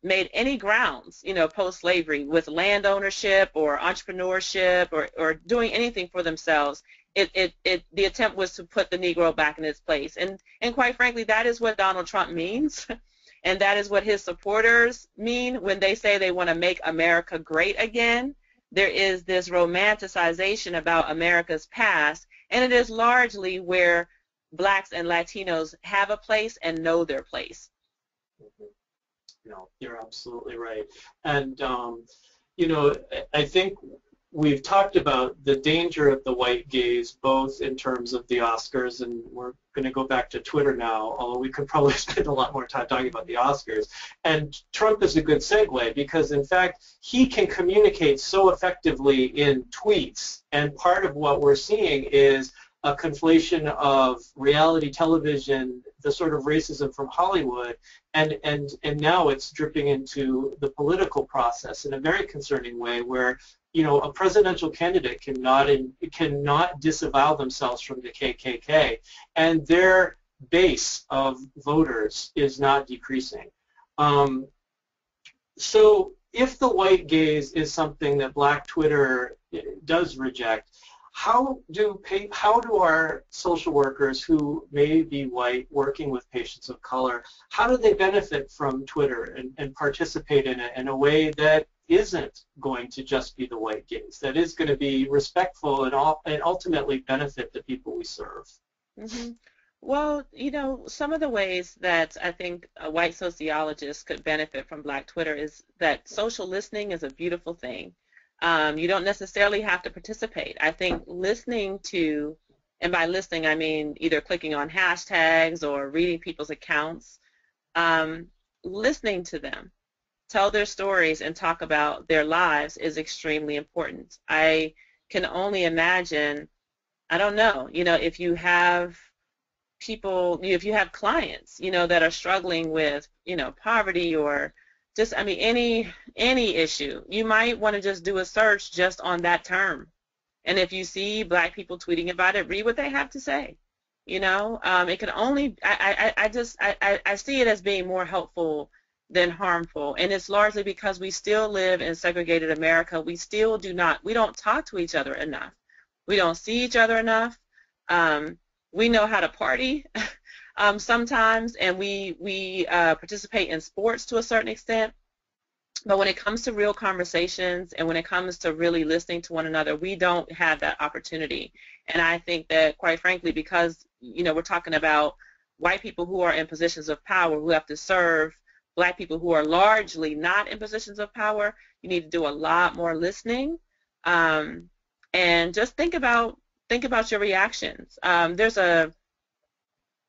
made any grounds, you know, post-slavery with land ownership or entrepreneurship or doing anything for themselves. The attempt was to put the Negro back in its place. And quite frankly, that is what Donald Trump means. And that is what his supporters mean when they say they want to make America great again. There is this romanticization about America's past, and it is largely where Blacks and Latinos have a place and know their place. No, you're absolutely right. And, you know, I think we've talked about the danger of the white gaze, both in terms of the Oscars, and we're going to go back to Twitter now, although we could probably spend a lot more time talking about the Oscars. And Trump is a good segue because, in fact, he can communicate so effectively in tweets. And part of what we're seeing is a conflation of reality television, the sort of racism from Hollywood, and now it's dripping into the political process in a very concerning way where, you know, a presidential candidate cannot disavow themselves from the KKK, and their base of voters is not decreasing. So if the white gaze is something that Black Twitter does reject, how do our social workers who may be white working with patients of color, how do they benefit from Twitter and participate in it in a way that isn't going to just be the white gaze, that is going to be respectful and ultimately benefit the people we serve? Mm-hmm. Well, some of the ways that I think a white sociologist could benefit from Black Twitter is that social listening is a beautiful thing. You don't necessarily have to participate. I think listening to, and by listening I mean either clicking on hashtags or reading people's accounts, listening to them tell their stories and talk about their lives is extremely important. I can only imagine, I don't know, if you have people, if you have clients, that are struggling with, poverty or just, I mean, any issue, you might want to just do a search just on that term. And if you see Black people tweeting about it, read what they have to say. It can only, I see it as being more helpful than harmful. And it's largely because we still live in segregated America. We don't talk to each other enough. We don't see each other enough. We know how to party sometimes, and we participate in sports to a certain extent. But when it comes to real conversations and when it comes to really listening to one another, we don't have that opportunity. And I think that, quite frankly, because we're talking about white people who are in positions of power who have to serve Black people who are largely not in positions of power, you need to do a lot more listening, and just think about your reactions. There's a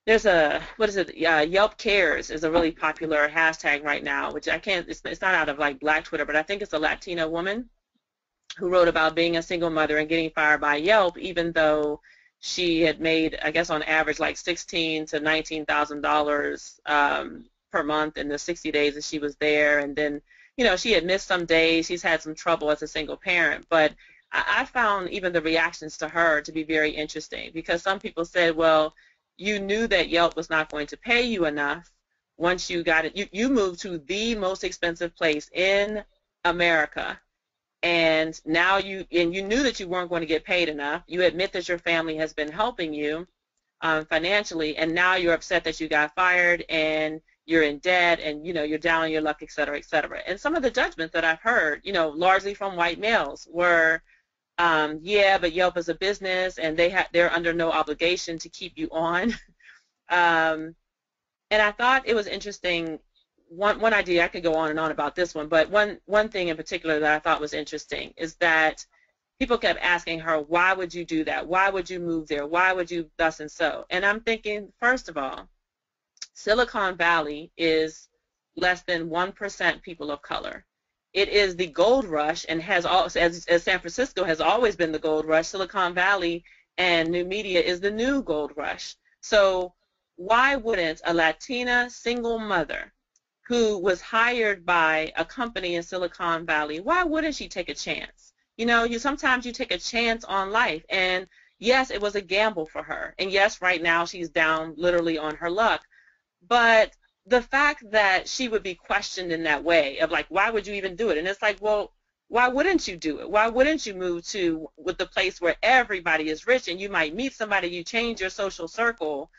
what is it? Yelp Cares is a really popular hashtag right now, which it's not out of like Black Twitter, but I think it's a Latina woman who wrote about being a single mother and getting fired by Yelp, even though she had made, I guess, on average like $16,000 to $19,000 per month in the 60 days that she was there, and then she had missed some days. She's had some trouble as a single parent, but I found even the reactions to her to be very interesting, because some people said, well, you knew that Yelp was not going to pay you enough once you got it. You moved to the most expensive place in America, and now you knew that you weren't going to get paid enough. You admit that your family has been helping you financially, and now you're upset that you got fired and you're in debt and you're down on your luck, et cetera, et cetera. And some of the judgments that I've heard, largely from white males, were yeah, but Yelp is a business and they're under no obligation to keep you on. And I thought it was interesting. One idea, I could go on and on about this one, but one thing in particular that I thought was interesting is that people kept asking her, why would you do that? Why would you move there? Why would you thus and so? And I'm thinking, first of all, Silicon Valley is less than 1% people of color. It is the gold rush, and as San Francisco has always been the gold rush, Silicon Valley and new media is the new gold rush. So why wouldn't a Latina single mother who was hired by a company in Silicon Valley, why wouldn't she take a chance? Sometimes you take a chance on life, and yes, it was a gamble for her, and yes, right now she's down literally on her luck. But the fact that she would be questioned in that way of like, why would you even do it? And it's like, well, why wouldn't you do it? Why wouldn't you move with the place where everybody is rich and you might meet somebody, you change your social circle,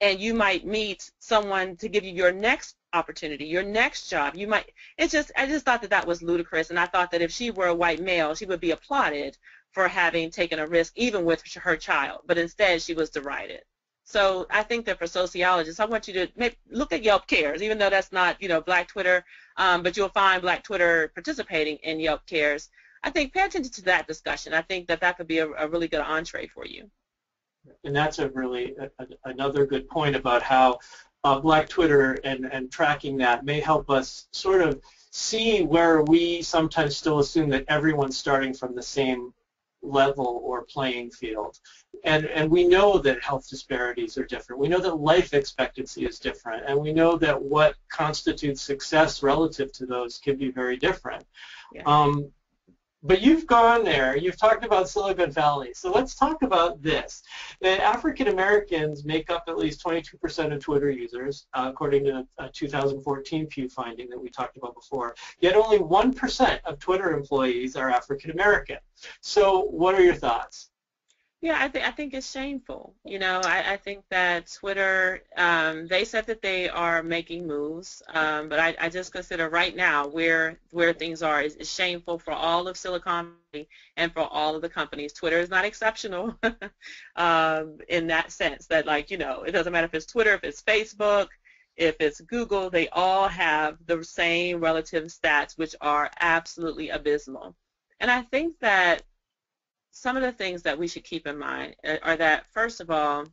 and you might meet someone to give you your next opportunity, your next job. I just thought that was ludicrous, and I thought that if she were a white male, she would be applauded for having taken a risk even with her child, but instead she was derided. So I think that for sociologists, I want you to look at Yelp Cares, even though that's not, Black Twitter, but you'll find Black Twitter participating in Yelp Cares. I think pay attention to that discussion. I think that could be a really good entree for you. And that's another good point about how Black Twitter and tracking that may help us sort of see where we sometimes still assume that everyone's starting from the same level or playing field. And we know that health disparities are different. We know that life expectancy is different. And we know that what constitutes success relative to those can be very different. Yeah. But you've gone there. You've talked about Silicon Valley. So let's talk about this. That African Americans make up at least 22% of Twitter users, according to a 2014 Pew finding that we talked about before. Yet only 1% of Twitter employees are African American. So what are your thoughts? Yeah, I think it's shameful. You know, I think that Twitter, they said that they are making moves, but I just consider right now where things are is shameful for all of Silicon Valley and for all of the companies. Twitter is not exceptional in that sense that, like, you know, it doesn't matter if it's Twitter, if it's Facebook, if it's Google, they all have the same relative stats, which are absolutely abysmal. And I think that some of the things that we should keep in mind are that, first of all,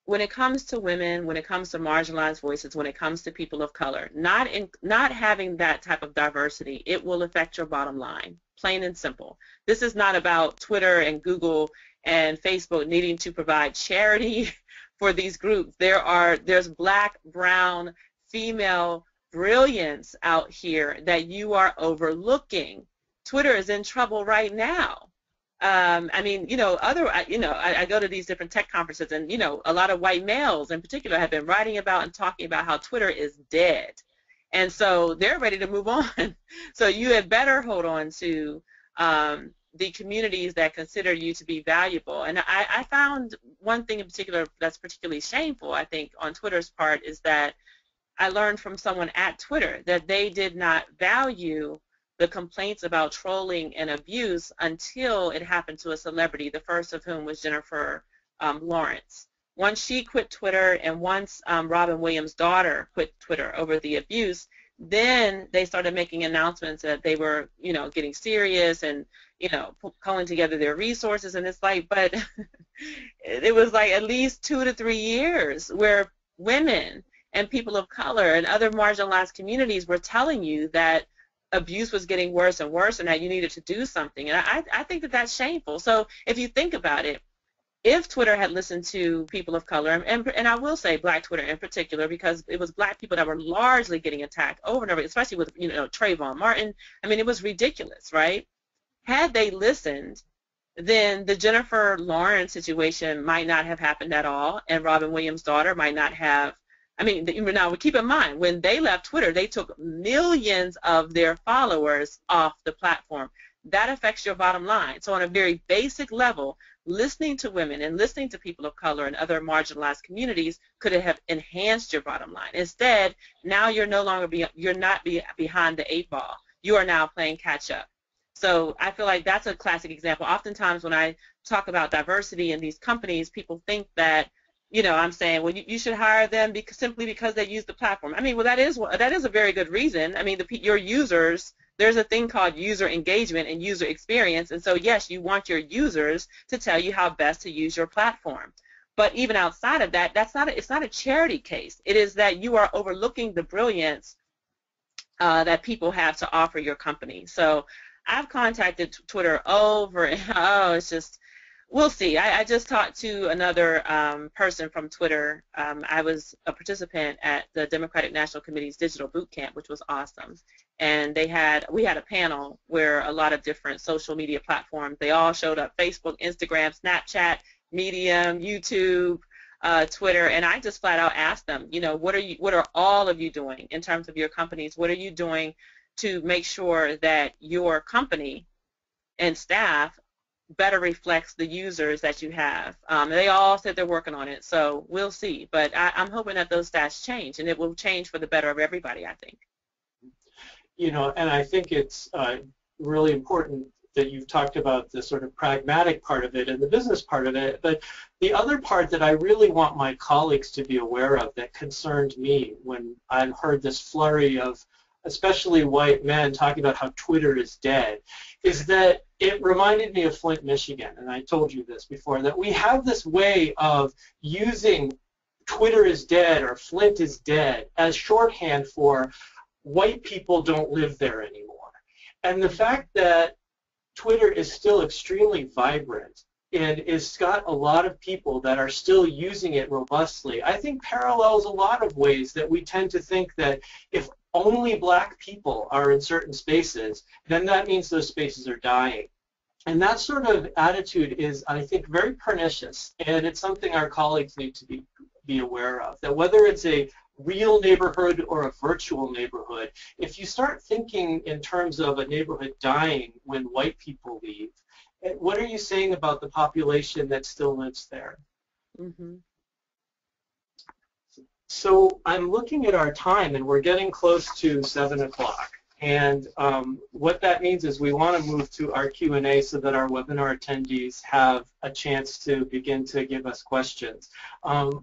when it comes to women, when it comes to marginalized voices, when it comes to people of color, not having that type of diversity, it will affect your bottom line, plain and simple. This is not about Twitter and Google and Facebook needing to provide charity for these groups. There's black, brown, female brilliance out here that you are overlooking. Twitter is in trouble right now. I mean, you know, I go to these different tech conferences, and, you know, a lot of white males in particular have been writing about and talking about how Twitter is dead. And so they're ready to move on. So you had better hold on to the communities that consider you to be valuable. And I found one thing in particular that's particularly shameful, I think, on Twitter's part is that I learned from someone at Twitter that they did not value the complaints about trolling and abuse until it happened to a celebrity, the first of whom was Jennifer Lawrence. Once she quit Twitter and once Robin Williams' daughter quit Twitter over the abuse, then they started making announcements that they were, you know, getting serious and, you know, pulling together their resources. And it's like, but it was like at least 2 to 3 years where women and people of color and other marginalized communities were telling you that abuse was getting worse and worse and that you needed to do something. And I think that that's shameful. So if you think about it, if Twitter had listened to people of color, and I will say black Twitter in particular, because it was black people that were largely getting attacked over and over, especially with, you know, Trayvon Martin. I mean, it was ridiculous, right? Had they listened, then the Jennifer Lawrence situation might not have happened at all, and Robin Williams' daughter might not have. I mean, now keep in mind, when they left Twitter, they took millions of their followers off the platform. That affects your bottom line. So on a very basic level, listening to women and listening to people of color and other marginalized communities could have enhanced your bottom line. Instead, now you're no longer behind the 8 ball. You are now playing catch up. So I feel like that's a classic example. Oftentimes when I talk about diversity in these companies, people think that, you know, I'm saying, well, you should hire them simply because they use the platform. I mean, well, that is a very good reason. I mean, your users, there's a thing called user engagement and user experience, and so yes, you want your users to tell you how best to use your platform. But even outside of that, it's not a charity case. It is that you are overlooking the brilliance that people have to offer your company. So I've contacted Twitter over, it's just. We'll see. I just talked to another person from Twitter. I was a participant at the Democratic National Committee's Digital Boot Camp, which was awesome. And we had a panel where a lot of different social media platforms, they all showed up: Facebook, Instagram, Snapchat, Medium, YouTube, Twitter. And I just flat out asked them, you know, what are all of you doing in terms of your companies? What are you doing to make sure that your company and staff better reflects the users that you have? They all said they're working on it, so we'll see. But I'm hoping that those stats change, and it will change for the better of everybody, I think. You know, and I think it's really important that you've talked about the sort of pragmatic part of it and the business part of it, but the other part that I really want my colleagues to be aware of that concerned me when I heard this flurry of especially white men talking about how Twitter is dead, is that it reminded me of Flint, Michigan, and I told you this before, that we have this way of using Twitter is dead or Flint is dead as shorthand for white people don't live there anymore. And the fact that Twitter is still extremely vibrant and it's got a lot of people that are still using it robustly, I think parallels a lot of ways that we tend to think that if only black people are in certain spaces, then that means those spaces are dying. And that sort of attitude is, I think, very pernicious, and it's something our colleagues need to be aware of, that whether it's a real neighborhood or a virtual neighborhood, if you start thinking in terms of a neighborhood dying when white people leave, What are you saying about the population that still lives there? Mm-hmm. So I'm looking at our time, and we're getting close to 7 o'clock. And what that means is we want to move to our Q&A so that our webinar attendees have a chance to begin to give us questions.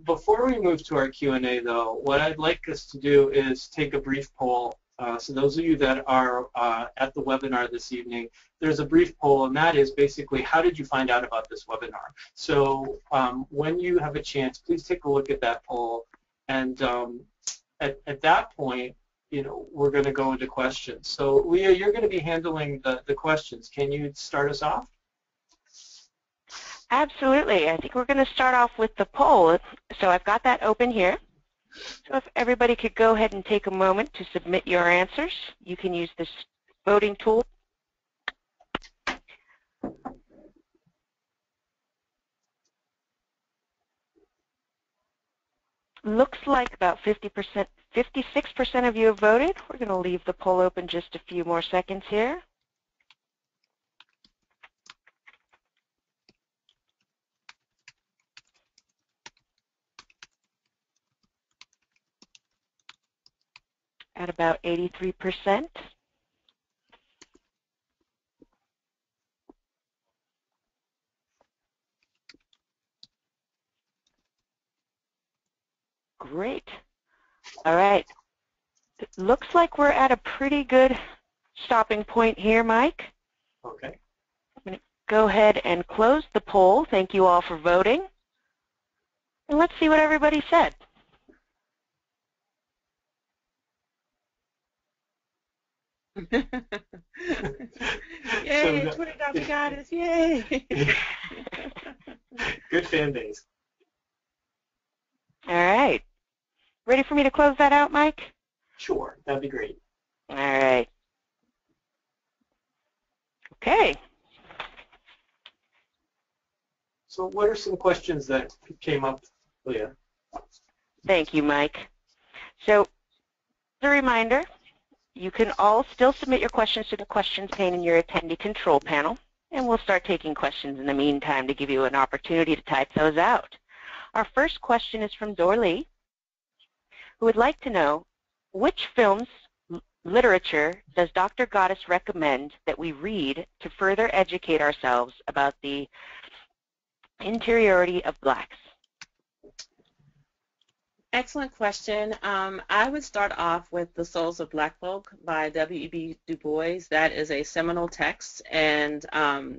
Before we move to our Q&A, though, what I'd like us to do is take a brief poll. So those of you that are at the webinar this evening, there's a brief poll, and that is basically, how did you find out about this webinar? So when you have a chance, please take a look at that poll. And at that point, we're going to go into questions. So, Leah, you're going to be handling the questions. Can you start us off? Absolutely. I think we're going to start off with the poll. So I've got that open here. So if everybody could go ahead and take a moment to submit your answers, you can use this voting tool. Looks like about 50%, 56% of you have voted. We're going to leave the poll open just a few more seconds here. At about 83%. Great. All right. It looks like we're at a pretty good stopping point here, Mike. Okay. I'm going to go ahead and close the poll. Thank you all for voting. And let's see what everybody said. Yay, Twitter.me goddess, yay! Good fan base. All right. Ready for me to close that out, Mike? Sure, that'd be great. All right. Okay. So what are some questions that came up, Leah? Thank you, Mike. So, as a reminder, you can all still submit your questions to the questions pane in your attendee control panel, and we'll start taking questions in the meantime to give you an opportunity to type those out. Our first question is from Dorlee, who would like to know, which films, literature does Dr. Goddess recommend that we read to further educate ourselves about the interiority of blacks? Excellent question. I would start off with The Souls of Black Folk by W.E.B. Du Bois. That is a seminal text, and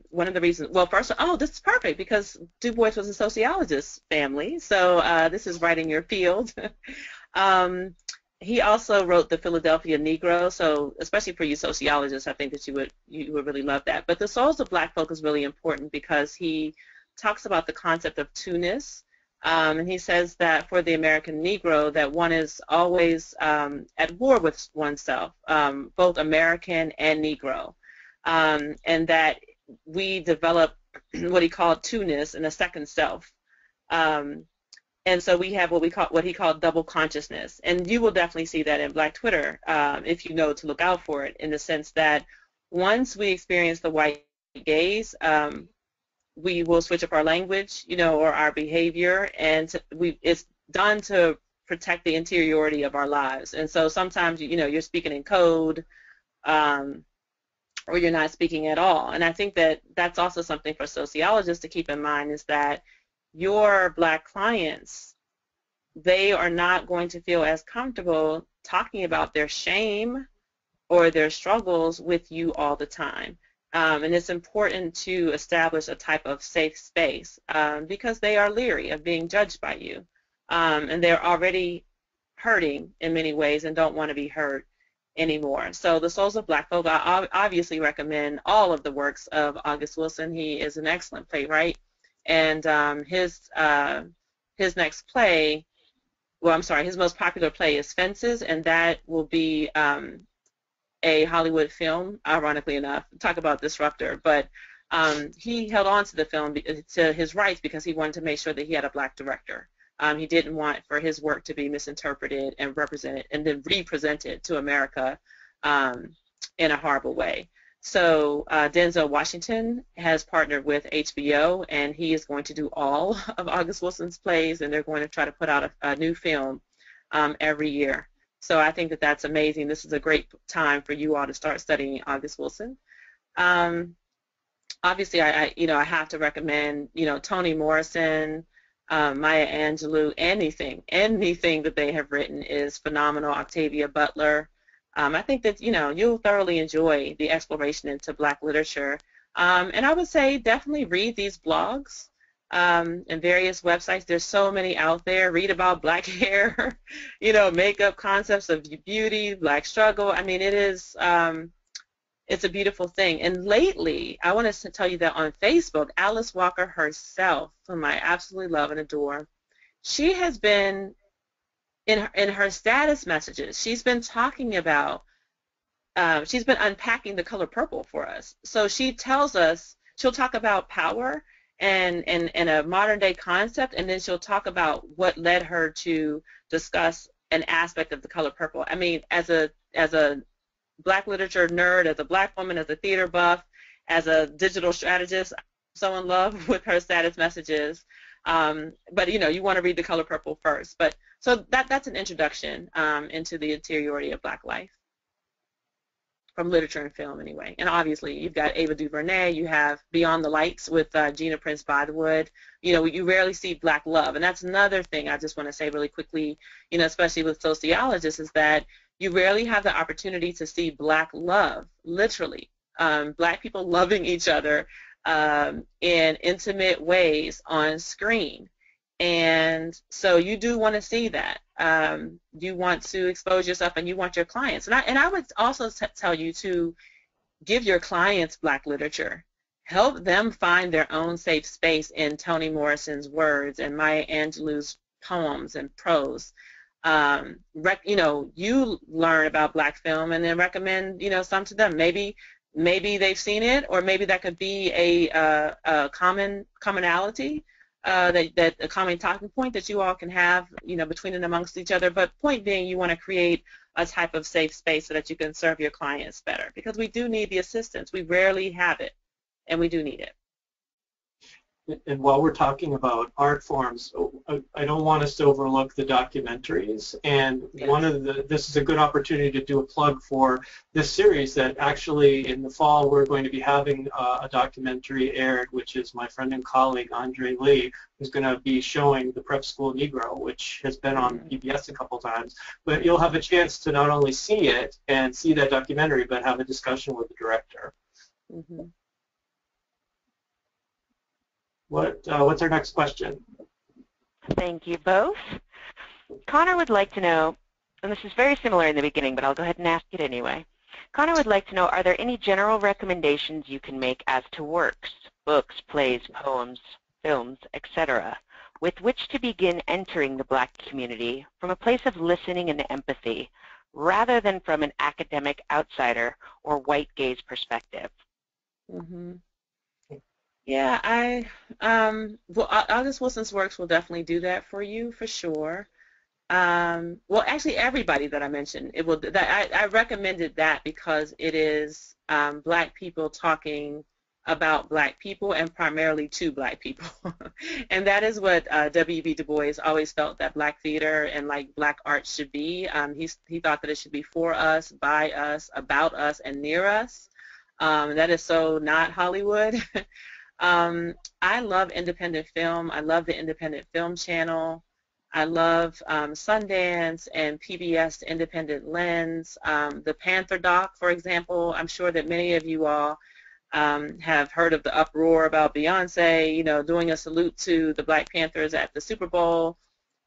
one of the reasons, well, first, this is perfect because Du Bois was a sociologist family, so this is right in your field. He also wrote The Philadelphia Negro, so especially for you sociologists, I think that you would really love that. But The Souls of Black Folk is really important because he talks about the concept of two-ness. And he says that for the American Negro, that one is always at war with oneself, both American and Negro, and that we develop what he called two-ness and a second self. And so we have what he called double consciousness, and you will definitely see that in Black Twitter if you know to look out for it, in the sense that once we experience the white gaze, we will switch up our language, or our behavior, and it's done to protect the interiority of our lives. And so sometimes, you're speaking in code, or you're not speaking at all. And I think that that's also something for sociologists to keep in mind, is that your Black clients, they are not going to feel as comfortable talking about their shame or their struggles with you all the time. And it's important to establish a type of safe space because they are leery of being judged by you. And they're already hurting in many ways and don't want to be hurt anymore. So The Souls of Black Folk, I obviously recommend all of the works of August Wilson. He is an excellent playwright. And his next play, his most popular play is Fences, and that will be a Hollywood film, ironically enough. Talk about disruptor. But he held on to the film, to his rights, because he wanted to make sure that he had a Black director. He didn't want for his work to be misinterpreted and represented and then represented to America in a horrible way. So Denzel Washington has partnered with HBO, and he is going to do all of August Wilson's plays, and they're going to try to put out a new film every year. So I think that that's amazing. This is a great time for you all to start studying August Wilson. Obviously, I have to recommend, Toni Morrison, Maya Angelou. Anything that they have written is phenomenal. Octavia Butler. I think that, you'll thoroughly enjoy the exploration into Black literature. And I would say definitely read these blogs and various websites. There's so many out there. Read about Black hair, makeup, concepts of beauty, Black struggle. I mean, it's a beautiful thing. And lately, I want to tell you that on Facebook, Alice Walker herself, whom I absolutely love and adore, she has been in her status messages, she's been talking about, she's been unpacking the color purple for us. So she tells us, she'll talk about power and a modern day concept, and then she'll talk about what led her to discuss an aspect of the color purple. I mean, as a Black literature nerd, as a Black woman, as a theater buff, as a digital strategist, I'm so in love with her status messages. But you want to read The Color Purple first. But so that's an introduction into the interiority of Black life, from literature and film anyway. And obviously you've got Ava DuVernay, you have Beyond the Lights with Gina Prince Bythewood. You rarely see Black love, and that's another thing I just want to say really quickly, especially with sociologists, is that you rarely have the opportunity to see Black love, literally. Black people loving each other in intimate ways on screen. And so you do want to see that. You want to expose yourself, and you want your clients. And I would also tell you to give your clients Black literature. Help them find their own safe space in Toni Morrison's words and Maya Angelou's poems and prose. You learn about Black film and then recommend, some to them. Maybe they've seen it, or maybe that could be a commonality, that a common talking point that you all can have, between and amongst each other. But point being, you want to create a type of safe space so that you can serve your clients better, because we do need the assistance. We rarely have it, and we do need it. And while we're talking about art forms, I don't want us to overlook the documentaries. And yes. This is a good opportunity to do a plug for this series that actually in the fall we're going to be having a documentary aired, which is my friend and colleague Andre Lee, who's going to be showing The Prep School Negro, which has been on PBS a couple times. But you'll have a chance to not only see it and see that documentary, but have a discussion with the director. Mm-hmm. What's our next question? Thank you both. Connor would like to know, and this is very similar in the beginning, but I'll go ahead and ask it anyway. Connor would like to know, are there any general recommendations you can make as to works, books, plays, poems, films, etc., with which to begin entering the Black community from a place of listening and empathy, rather than from an academic outsider or white gaze perspective? Mm-hmm. Yeah, August Wilson's works will definitely do that for you, for sure. Well, actually, everybody that I mentioned, I recommended that because it is Black people talking about Black people, and primarily to Black people. And that is what W.B. Du Bois always felt that Black theater and Black art should be. He thought that it should be for us, by us, about us, and near us. That is so not Hollywood. I love independent film. I love the Independent Film Channel. I love Sundance and PBS Independent Lens. The Panther doc, for example, I'm sure that many of you all have heard of the uproar about Beyonce, doing a salute to the Black Panthers at the Super Bowl,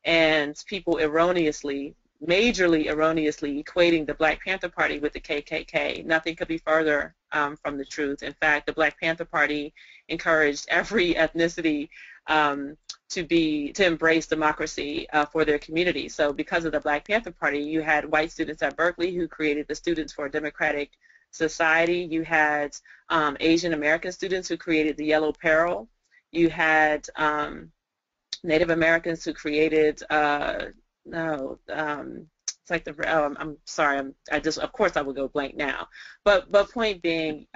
and people majorly erroneously equating the Black Panther Party with the KKK. Nothing could be further from the truth. In fact, the Black Panther Party encouraged every ethnicity to embrace democracy for their community. So because of the Black Panther Party, you had white students at Berkeley who created the Students for a Democratic Society. You had Asian American students who created the Yellow Peril. You had Native Americans who created no, it's like the, oh, I'm sorry, I just, of course I would go blank now. But point being,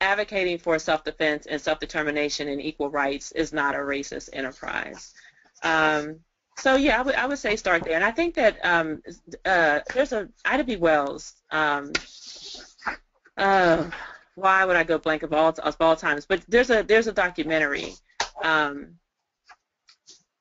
advocating for self-defense and self-determination and equal rights is not a racist enterprise. So yeah, I would say start there. And I think that there's a Ida B. Wells. Why would I go blank of all times? But there's a documentary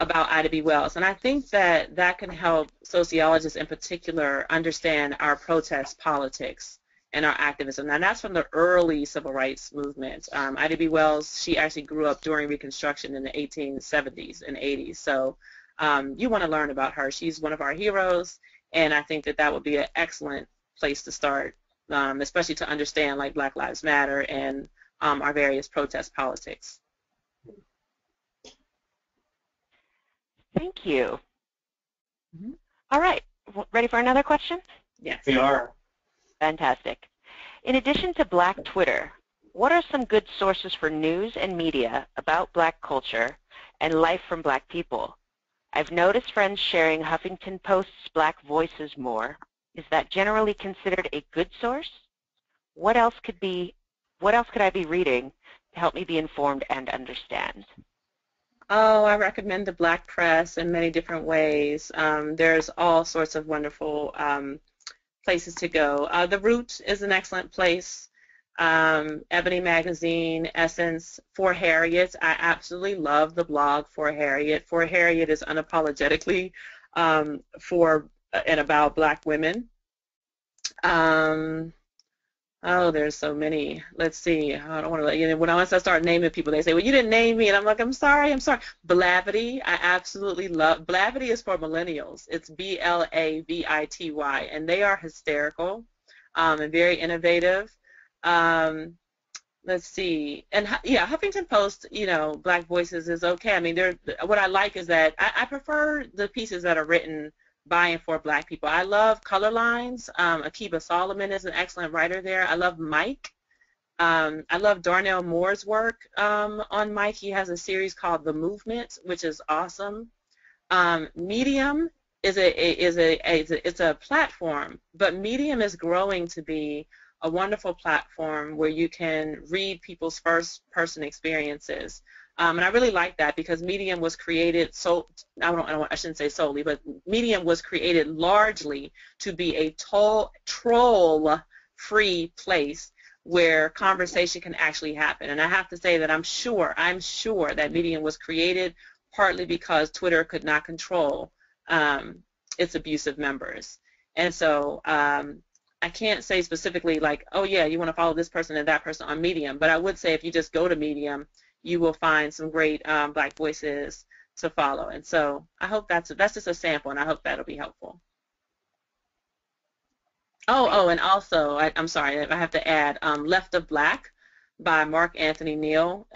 about Ida B. Wells, and I think that can help sociologists in particular understand our protest politics and our activism. And that's from the early civil rights movement. Ida B. Wells, she actually grew up during Reconstruction in the 1870s and 80s. So you want to learn about her. She's one of our heroes, and I think that would be an excellent place to start, especially to understand like Black Lives Matter and our various protest politics. Thank you. All right, ready for another question? Yes. We are. Fantastic. In addition to Black Twitter, what are some good sources for news and media about Black culture and life from Black people? I've noticed friends sharing Huffington Post's Black Voices more. Is that generally considered a good source? What else could I be reading to help me be informed and understand? Oh, I recommend the Black Press in many different ways. There's all sorts of wonderful places to go. The Root is an excellent place. Ebony Magazine, Essence, For Harriet. I absolutely love the blog For Harriet. For Harriet is unapologetically for and about Black women. Oh, there's so many. Let's see. I don't want to, once I start naming people, they say, well, you didn't name me. And I'm like, I'm sorry. Blavity. I absolutely love. Blavity is for millennials. It's Blavity. And they are hysterical and very innovative. Let's see. And yeah, Huffington Post, Black Voices is okay. I mean, what I like is that I prefer the pieces that are written by and for Black people. I love Color Lines. Akiba Solomon is an excellent writer there. I love Mike. I love Darnell Moore's work on Mike. He has a series called The Movement, which is awesome. Medium is a platform, but Medium is growing to be a wonderful platform where you can read people's first-person experiences. And I really like that because Medium was created I shouldn't say solely, but Medium was created largely to be a troll-free place where conversation can actually happen. And I have to say that I'm sure that Medium was created partly because Twitter could not control its abusive members. And so I can't say specifically like, oh yeah, you want to follow this person and that person on Medium, but I would say if you just go to Medium, you will find some great Black voices to follow. And so I hope that's just a sample, and I hope that'll be helpful. Oh, and also, I'm sorry, I have to add, Left of Black by Mark Anthony Neal.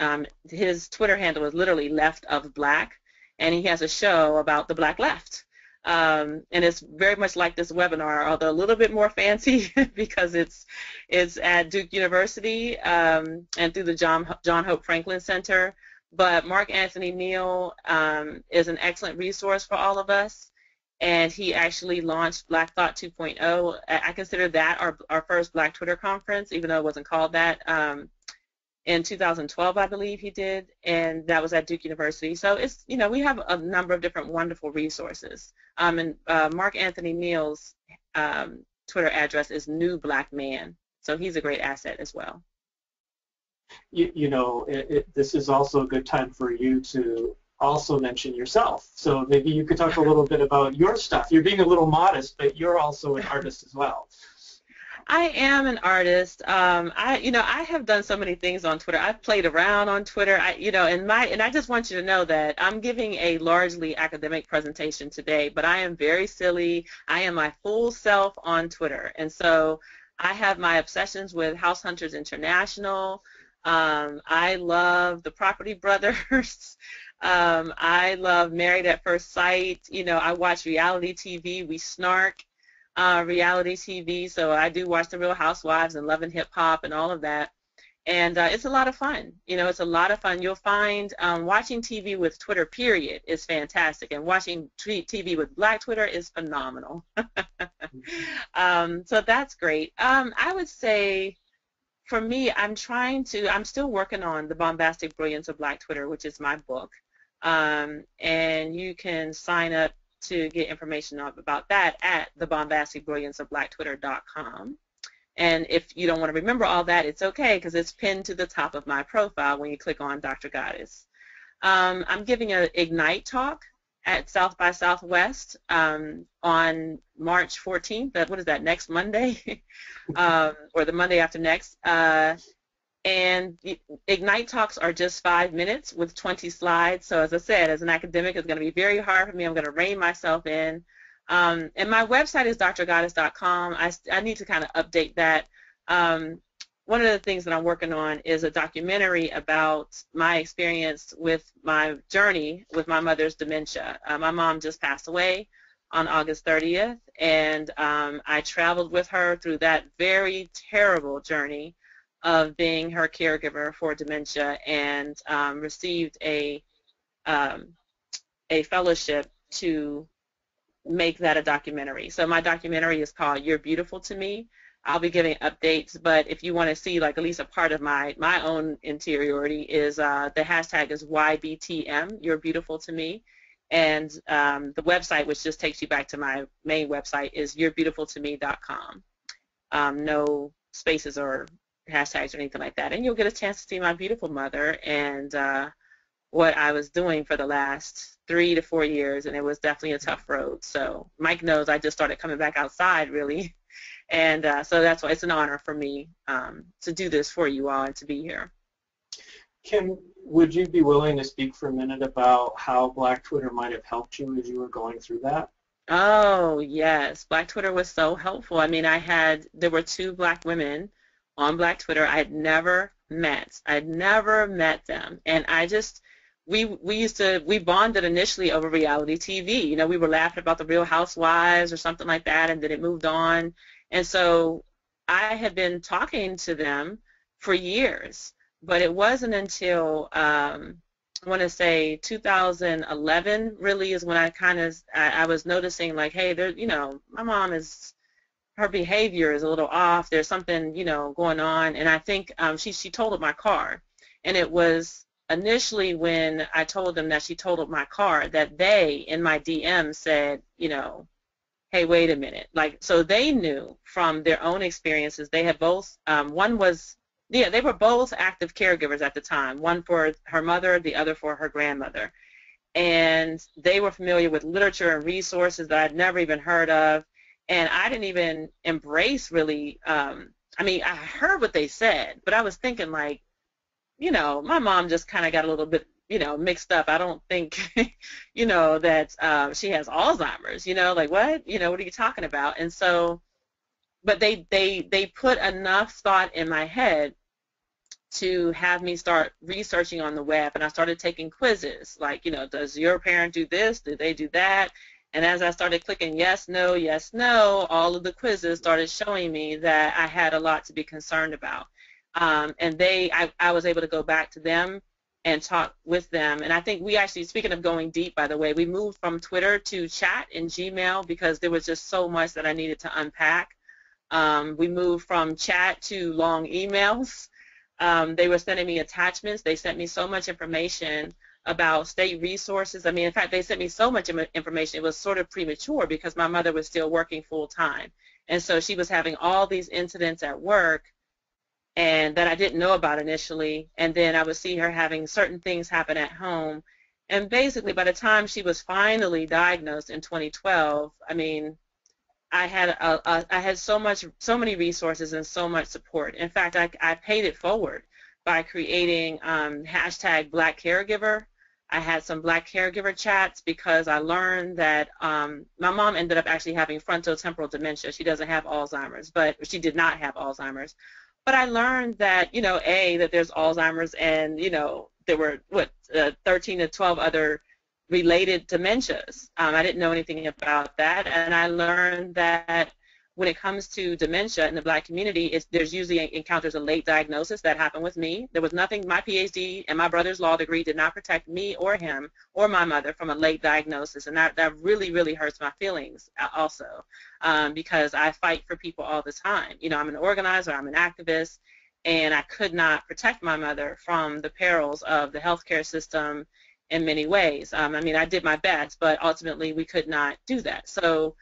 His Twitter handle is literally Left of Black, and he has a show about the Black left. And it's very much like this webinar, although a little bit more fancy because it's at Duke University and through the John Hope Franklin Center. But Mark Anthony Neal is an excellent resource for all of us, and he actually launched Black Thought 2.0. I consider that our first Black Twitter conference, even though it wasn't called that. In 2012, I believe he did, and that was at Duke University. So it's, we have a number of different wonderful resources. And Mark Anthony Neal's Twitter address is New Black Man, so he's a great asset as well. This is also a good time for you to also mention yourself. So maybe you could talk a little bit about your stuff. You're being a little modest, but you're also an artist as well. I am an artist. I have done so many things on Twitter. I've played around on Twitter. And I just want you to know that I'm giving a largely academic presentation today, but I am very silly. I am my full self on Twitter, and so I have my obsessions with House Hunters International. I love the Property Brothers. I love Married at First Sight. I watch reality TV. We snark. Reality TV, so I do watch The Real Housewives and Love and Hip Hop and all of that. And it's a lot of fun. You know, it's a lot of fun. You'll find watching TV with Twitter, period, is fantastic. And watching TV with Black Twitter is phenomenal. So that's great. I would say, for me, I'm still working on The Bombastic Brilliance of Black Twitter, which is my book. And you can sign up to get information about that at thebombasticbrillianceofblacktwitter.com. And if you don't want to remember all that, it's okay, because it's pinned to the top of my profile when you click on Dr. Goddess. I'm giving an Ignite talk at South by Southwest on March 14th. What is that, next Monday? Or the Monday after next. And Ignite talks are just 5 minutes with 20 slides. So as I said, as an academic, it's going to be very hard for me. I'm going to rein myself in. And my website is drgoddess.com. I need to kind of update that. One of the things that I'm working on is a documentary about my experience with my journey with my mother's dementia. My mom just passed away on August 30th, and I traveled with her through that very terrible journey of being her caregiver for dementia, and received a fellowship to make that a documentary. So my documentary is called You're Beautiful to Me. I'll be giving updates, but if you want to see like at least a part of my own interiority, is the hashtag is YBTM, You're Beautiful to Me. And the website, which just takes you back to my main website, is you'rebeautifultome.com. No spaces or hashtags or anything like that. And you'll get a chance to see my beautiful mother and what I was doing for the last 3 to 4 years, and it was definitely a tough road. So Mike knows I just started coming back outside, really. And so that's why it's an honor for me to do this for you all and to be here. Kim, would you be willing to speak for a minute about how Black Twitter might have helped you as you were going through that? Oh, yes. Black Twitter was so helpful. I mean, there were 2 Black women on Black Twitter I had never met. I'd never met them. And we bonded initially over reality TV. You know, we were laughing about the Real Housewives or something like that, and then it moved on. And so I had been talking to them for years, but it wasn't until I want to say 2011 really is when I was noticing, like, hey, my mom her behavior is a little off. There's something, going on. And I think she totaled my car. And it was initially when I told them that she totaled my car that they, in my DM, said, hey, wait a minute. Like, so they knew from their own experiences. They had both, they were both active caregivers at the time, one for her mother, the other for her grandmother. And they were familiar with literature and resources that I'd never even heard of. And I didn't even embrace really, I mean, I heard what they said, but I was thinking, like, my mom just kind of got a little bit, mixed up. I don't think, that she has Alzheimer's, like, what? What are you talking about? And so, but they put enough thought in my head to have me start researching on the web, and I started taking quizzes, like, does your parent do this? Do they do that? And as I started clicking yes, no, all of the quizzes started showing me that I had a lot to be concerned about. And I was able to go back to them and talk with them. And I think we actually, speaking of going deep, by the way, we moved from Twitter to chat and Gmail because there was just so much that I needed to unpack. We moved from chat to long emails. They were sending me attachments. They sent me so much information about state resources. I mean, in fact, they sent me so much information, it was sort of premature because my mother was still working full-time. And so she was having all these incidents at work and that I didn't know about initially. And then I would see her having certain things happen at home. And basically, by the time she was finally diagnosed in 2012, I mean, I had so many resources and so much support. In fact, I paid it forward by creating hashtag Black Caregiver. I had some Black caregiver chats because I learned that my mom ended up actually having frontotemporal dementia. She doesn't have Alzheimer's, but she did not have Alzheimer's. But I learned that, that there's Alzheimer's and, there were, 13 to 12 other related dementias. I didn't know anything about that. And I learned that when it comes to dementia in the Black community, there's usually encounters a late diagnosis. That happened with me. There was nothing, my PhD and my brother's law degree did not protect me or him or my mother from a late diagnosis, and that really, really hurts my feelings also, because I fight for people all the time. You know, I'm an organizer, I'm an activist, and I could not protect my mother from the perils of the healthcare system in many ways. I mean, I did my best, but ultimately we could not do that. So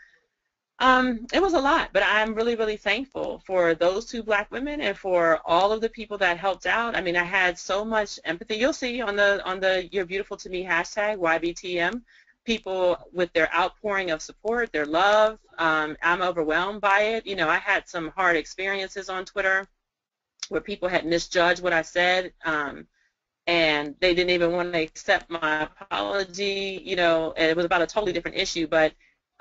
it was a lot, but I'm really, really thankful for those two Black women and for all of the people that helped out. I mean, I had so much empathy. You'll see on the You're Beautiful to Me hashtag, YBTM, people with their outpouring of support, their love. I'm overwhelmed by it. You know, I had some hard experiences on Twitter where people had misjudged what I said, and they didn't even want to accept my apology. You know, and it was about a totally different issue, but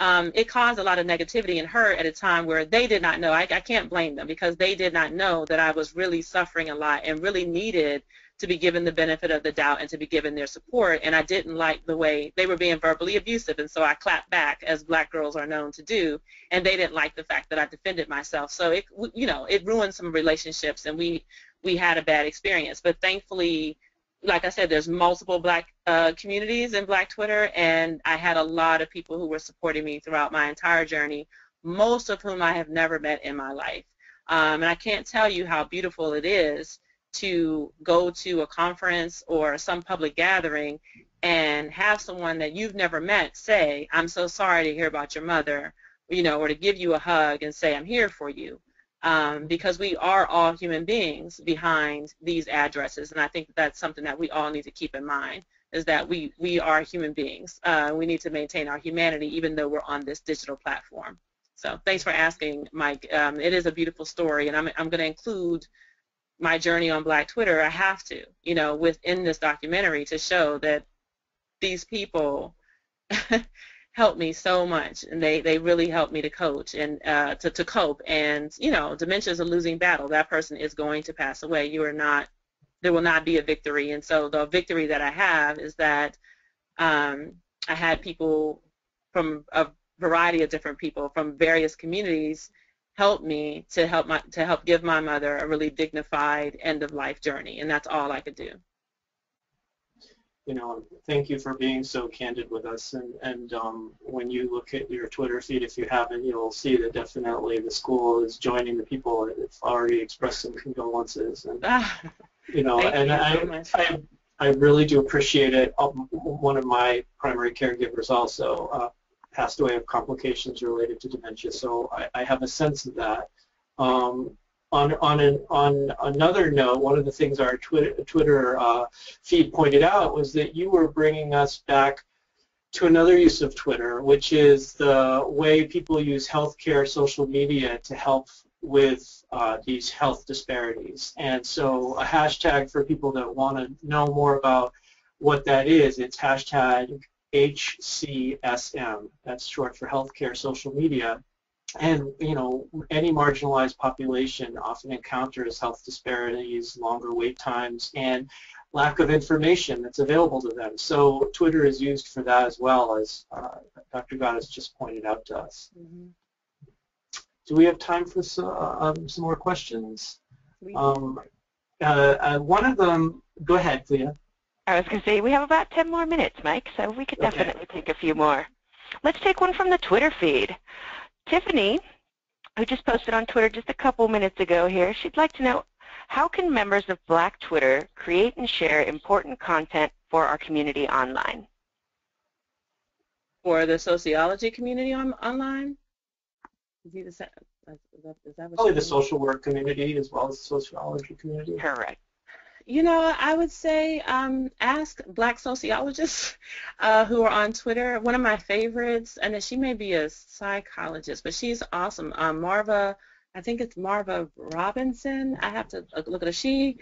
it caused a lot of negativity and hurt at a time where they did not know. I can't blame them, because they did not know that I was really suffering a lot and really needed to be given the benefit of the doubt and to be given their support, and I didn't like the way they were being verbally abusive, and so I clapped back, as Black girls are known to do, and they didn't like the fact that I defended myself. So it, you know, it ruined some relationships, and we had a bad experience. But thankfully, like I said, there's multiple Black communities in Black Twitter, and I had a lot of people who were supporting me throughout my entire journey, most of whom I have never met in my life. And I can't tell you how beautiful it is to go to a conference or some public gathering and have someone that you've never met say, "I'm so sorry to hear about your mother," you know, or to give you a hug and say, "I'm here for you." Because we are all human beings behind these addresses, and I think that's something that we all need to keep in mind, is that we are human beings. We need to maintain our humanity even though we're on this digital platform. So thanks for asking, Mike. It is a beautiful story, and I'm going to include my journey on Black Twitter. I have to, you know, within this documentary, to show that these people helped me so much, and they really helped me to coach and to cope. And you know, dementia is a losing battle. That person is going to pass away. There will not be a victory. And so the victory that I have is that I had people from a variety of different people from various communities help me to help give my mother a really dignified end of life journey, and that's all I could do. You know, thank you for being so candid with us. And when you look at your Twitter feed, if you haven't, you'll see that definitely the school is joining the people that have already expressed some condolences. And you know, and I really do appreciate it. One of my primary caregivers also passed away of complications related to dementia, so I have a sense of that. On another note, one of the things our Twitter feed pointed out was that you were bringing us back to another use of Twitter, which is the way people use healthcare social media to help with these health disparities. And so a hashtag for people that want to know more about what that is, it's hashtag HCSM. That's short for healthcare social media. And, you know, any marginalized population often encounters health disparities, longer wait times, and lack of information that's available to them. So Twitter is used for that as well, as Dr. Gaddis just pointed out to us. Mm-hmm. Do we have time for some more questions? One of them, go ahead, Clea. I was going to say, we have about 10 more minutes, Mike, so we could definitely take a few more. Let's take one from the Twitter feed. Tiffany, who just posted on Twitter just a couple minutes ago here, she'd like to know, how can members of Black Twitter create and share important content for our community online? For the sociology community online? Is that what Probably the social work community as well as the sociology community. Correct. You know, I would say ask Black sociologists who are on Twitter. One of my favorites, and she may be a psychologist, but she's awesome. Marva, I think it's Marva Robinson. I have to look at her. She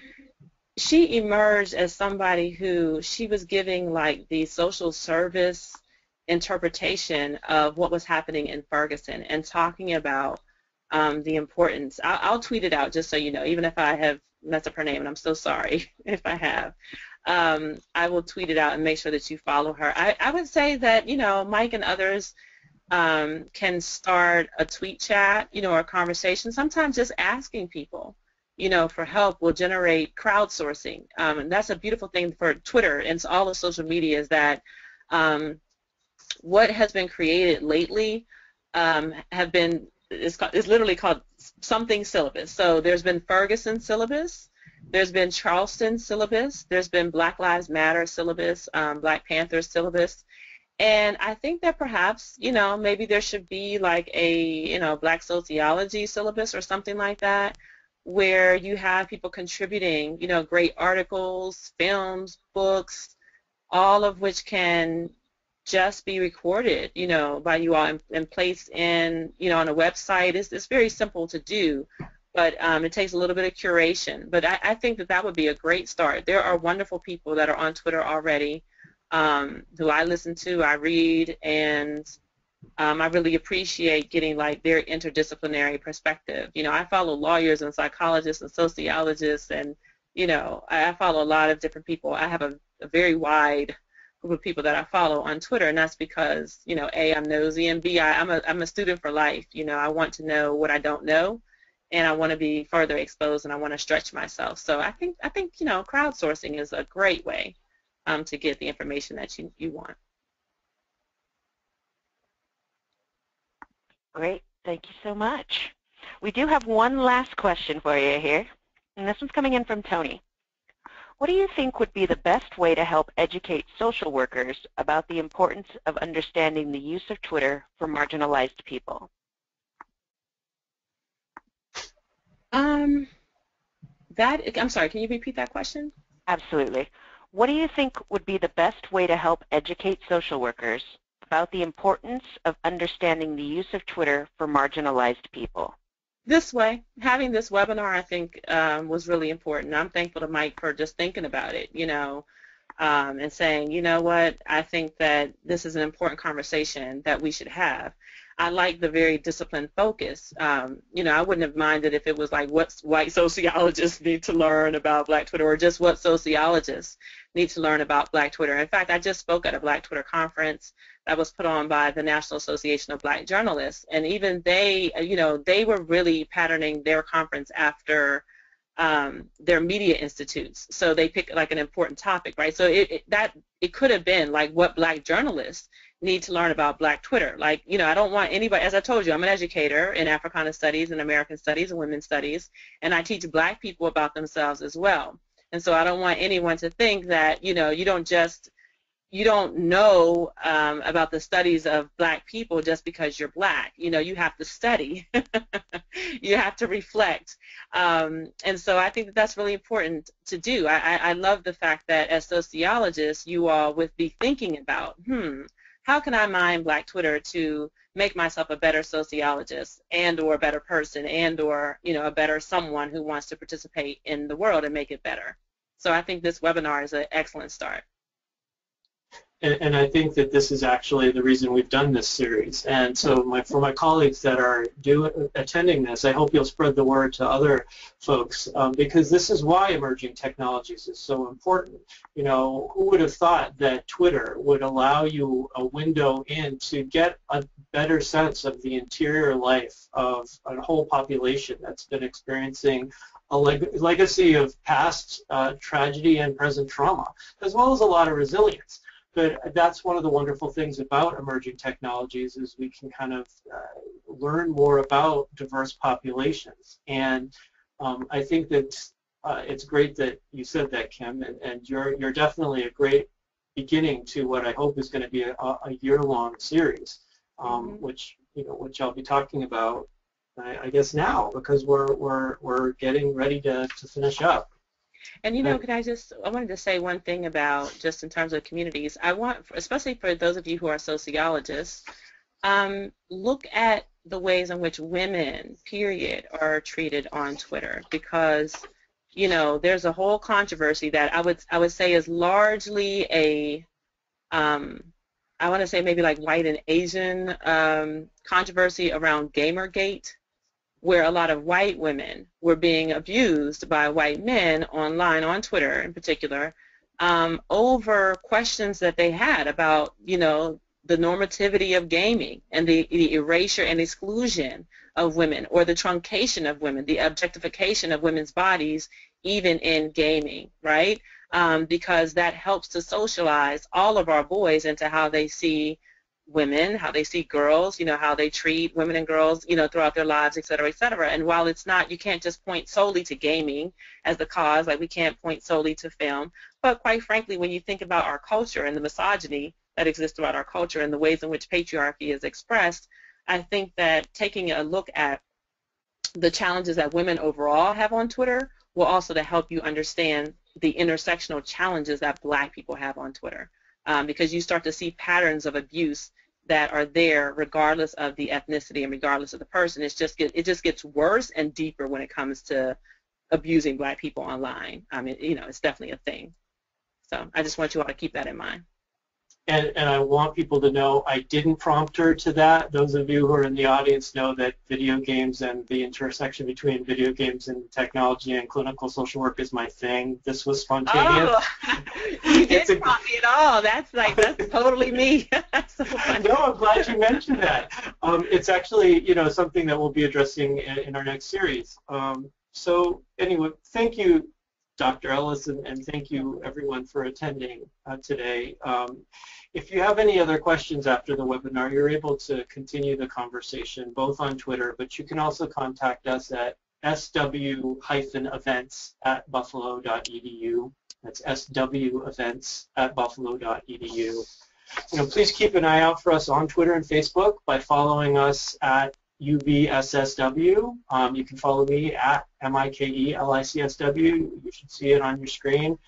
emerged as somebody who, she was giving like the social service interpretation of what was happening in Ferguson and talking about the importance. I'll tweet it out just so you know, even if I have messed up her name, and I'm so sorry if I have. I will tweet it out and make sure that you follow her. I would say that, you know, Mike and others, can start a tweet chat, or a conversation. Sometimes just asking people, for help will generate crowdsourcing. And that's a beautiful thing for Twitter and all the social media is that what has been created lately is literally called something syllabus. So there's been Ferguson syllabus, there's been Charleston syllabus, there's been Black Lives Matter syllabus, Black Panther syllabus. And I think that perhaps, maybe there should be like a, Black sociology syllabus or something like that, where you have people contributing, great articles, films, books, all of which can just be recorded, by you all and placed in, on a website. It's very simple to do, but it takes a little bit of curation. But I think that would be a great start. There are wonderful people that are on Twitter already who I listen to, I read, and I really appreciate getting like their interdisciplinary perspective. I follow lawyers and psychologists and sociologists, and I follow a lot of different people. I have a very wide group of people that I follow on Twitter, and that's because A, I'm nosy, and B, I'm a student for life. I want to know what I don't know, and I want to be further exposed, and I want to stretch myself. So I think crowdsourcing is a great way to get the information that you want. Great, thank you so much. We do have one last question for you here, and this one's coming in from Tony. What do you think would be the best way to help educate social workers about the importance of understanding the use of Twitter for marginalized people? I'm sorry, can you repeat that question? Absolutely. What do you think would be the best way to help educate social workers about the importance of understanding the use of Twitter for marginalized people? This way, having this webinar, I think, was really important. I'm thankful to Mike for just thinking about it, and saying, you know what, I think that this is an important conversation that we should have. I like the very disciplined focus. I wouldn't have minded if it was like what white sociologists need to learn about Black Twitter, or just what sociologists need to learn about Black Twitter. In fact, I just spoke at a Black Twitter conference that was put on by the National Association of Black Journalists, and even they, they were really patterning their conference after their media institutes. So they picked like an important topic, right? So it could have been like what Black journalists need to learn about Black Twitter. Like, I don't want anybody, as I told you, I'm an educator in Africana Studies and American Studies and Women's Studies, and I teach Black people about themselves as well. And so I don't want anyone to think that, you don't know about the studies of Black people just because you're Black. You have to study. You have to reflect. And so I think that that's really important to do. I love the fact that as sociologists, you all would be thinking about, how can I mine Black Twitter to make myself a better sociologist and or a better person and or, a better someone who wants to participate in the world and make it better. So I think this webinar is an excellent start. And I think that this is actually the reason we've done this series. And so for my colleagues that are attending this, I hope you'll spread the word to other folks, because this is why emerging technologies is so important. Who would have thought that Twitter would allow you a window in to get a better sense of the interior life of a whole population that's been experiencing a legacy of past tragedy and present trauma, as well as a lot of resilience. But that's one of the wonderful things about emerging technologies is we can kind of learn more about diverse populations. And I think that it's great that you said that, Kim, and you're definitely a great beginning to what I hope is going to be a year-long series, which I'll be talking about, I guess now, because we're getting ready to finish up. And I wanted to say one thing about just in terms of communities. I want, especially for those of you who are sociologists, look at the ways in which women, period, are treated on Twitter, because there's a whole controversy that I would say is largely I want to say maybe like white and Asian controversy around Gamergate, where a lot of white women were being abused by white men online, on Twitter in particular, over questions that they had about, the normativity of gaming and the erasure and exclusion of women, or the truncation of women, the objectification of women's bodies, even in gaming, right? Because that helps to socialize all of our boys into how they see women, how they see girls, how they treat women and girls, throughout their lives, et cetera, et cetera. And while it's not, you can't just point solely to gaming as the cause, like we can't point solely to film, but quite frankly, when you think about our culture and the misogyny that exists throughout our culture and the ways in which patriarchy is expressed, I think that taking a look at the challenges that women overall have on Twitter will also to help you understand the intersectional challenges that Black people have on Twitter. Because you start to see patterns of abuse that are there regardless of the ethnicity and regardless of the person. It just gets worse and deeper when it comes to abusing Black people online. I mean, it's definitely a thing. So I just want you all to keep that in mind. And I want people to know I didn't prompt her to that. Those of you who are in the audience know that video games and the intersection between video games and technology and clinical social work is my thing. This was spontaneous. Oh, you didn't prompt me at all. That's totally me. That's so funny. No, I'm glad you mentioned that. It's actually, something that we'll be addressing in our next series. So anyway, thank you, Dr. Ellis, and thank you everyone for attending today. If you have any other questions after the webinar, you're able to continue the conversation both on Twitter, but you can also contact us at sw-events@buffalo.edu. That's swevents@buffalo.edu. Please keep an eye out for us on Twitter and Facebook by following us at UBSSW. You can follow me at MIKELICSW. You should see it on your screen.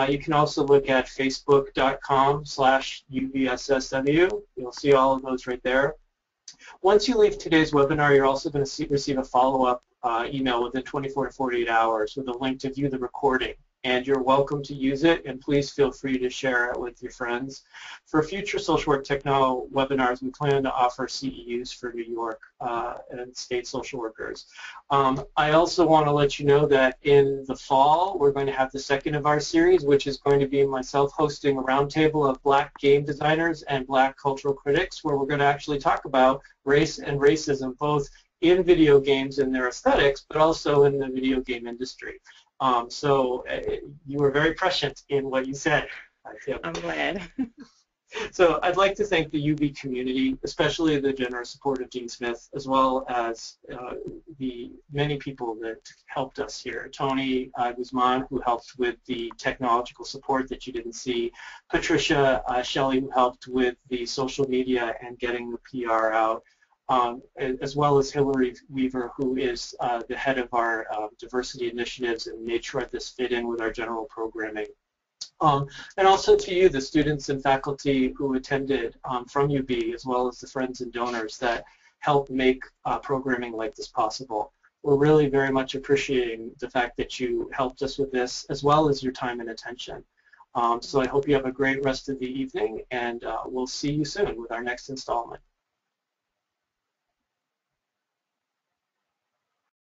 You can also look at facebook.com/UBSSW. You'll see all of those right there. Once you leave today's webinar, you're also going to receive a follow-up email within 24 to 48 hours with a link to view the recording. And you're welcome to use it, and please feel free to share it with your friends. For future social work techno webinars, we plan to offer CEUs for New York and state social workers. I also want to let you know that in the fall, we're going to have the second of our series, which is going to be myself hosting a roundtable of Black game designers and Black cultural critics, where we're going to actually talk about race and racism, both in video games and their aesthetics, but also in the video game industry. So you were very prescient in what you said. I'm glad. So I'd like to thank the UB community, especially the generous support of Dean Smith, as well as the many people that helped us here. Tony Guzman, who helped with the technological support that you didn't see. Patricia Shelley, who helped with the social media and getting the PR out. As well as Hillary Weaver, who is the head of our diversity initiatives and made sure this fit in with our general programming. And also to you, the students and faculty who attended from UB, as well as the friends and donors that helped make programming like this possible. We're really very much appreciating the fact that you helped us with this, as well as your time and attention. So I hope you have a great rest of the evening, and we'll see you soon with our next installment.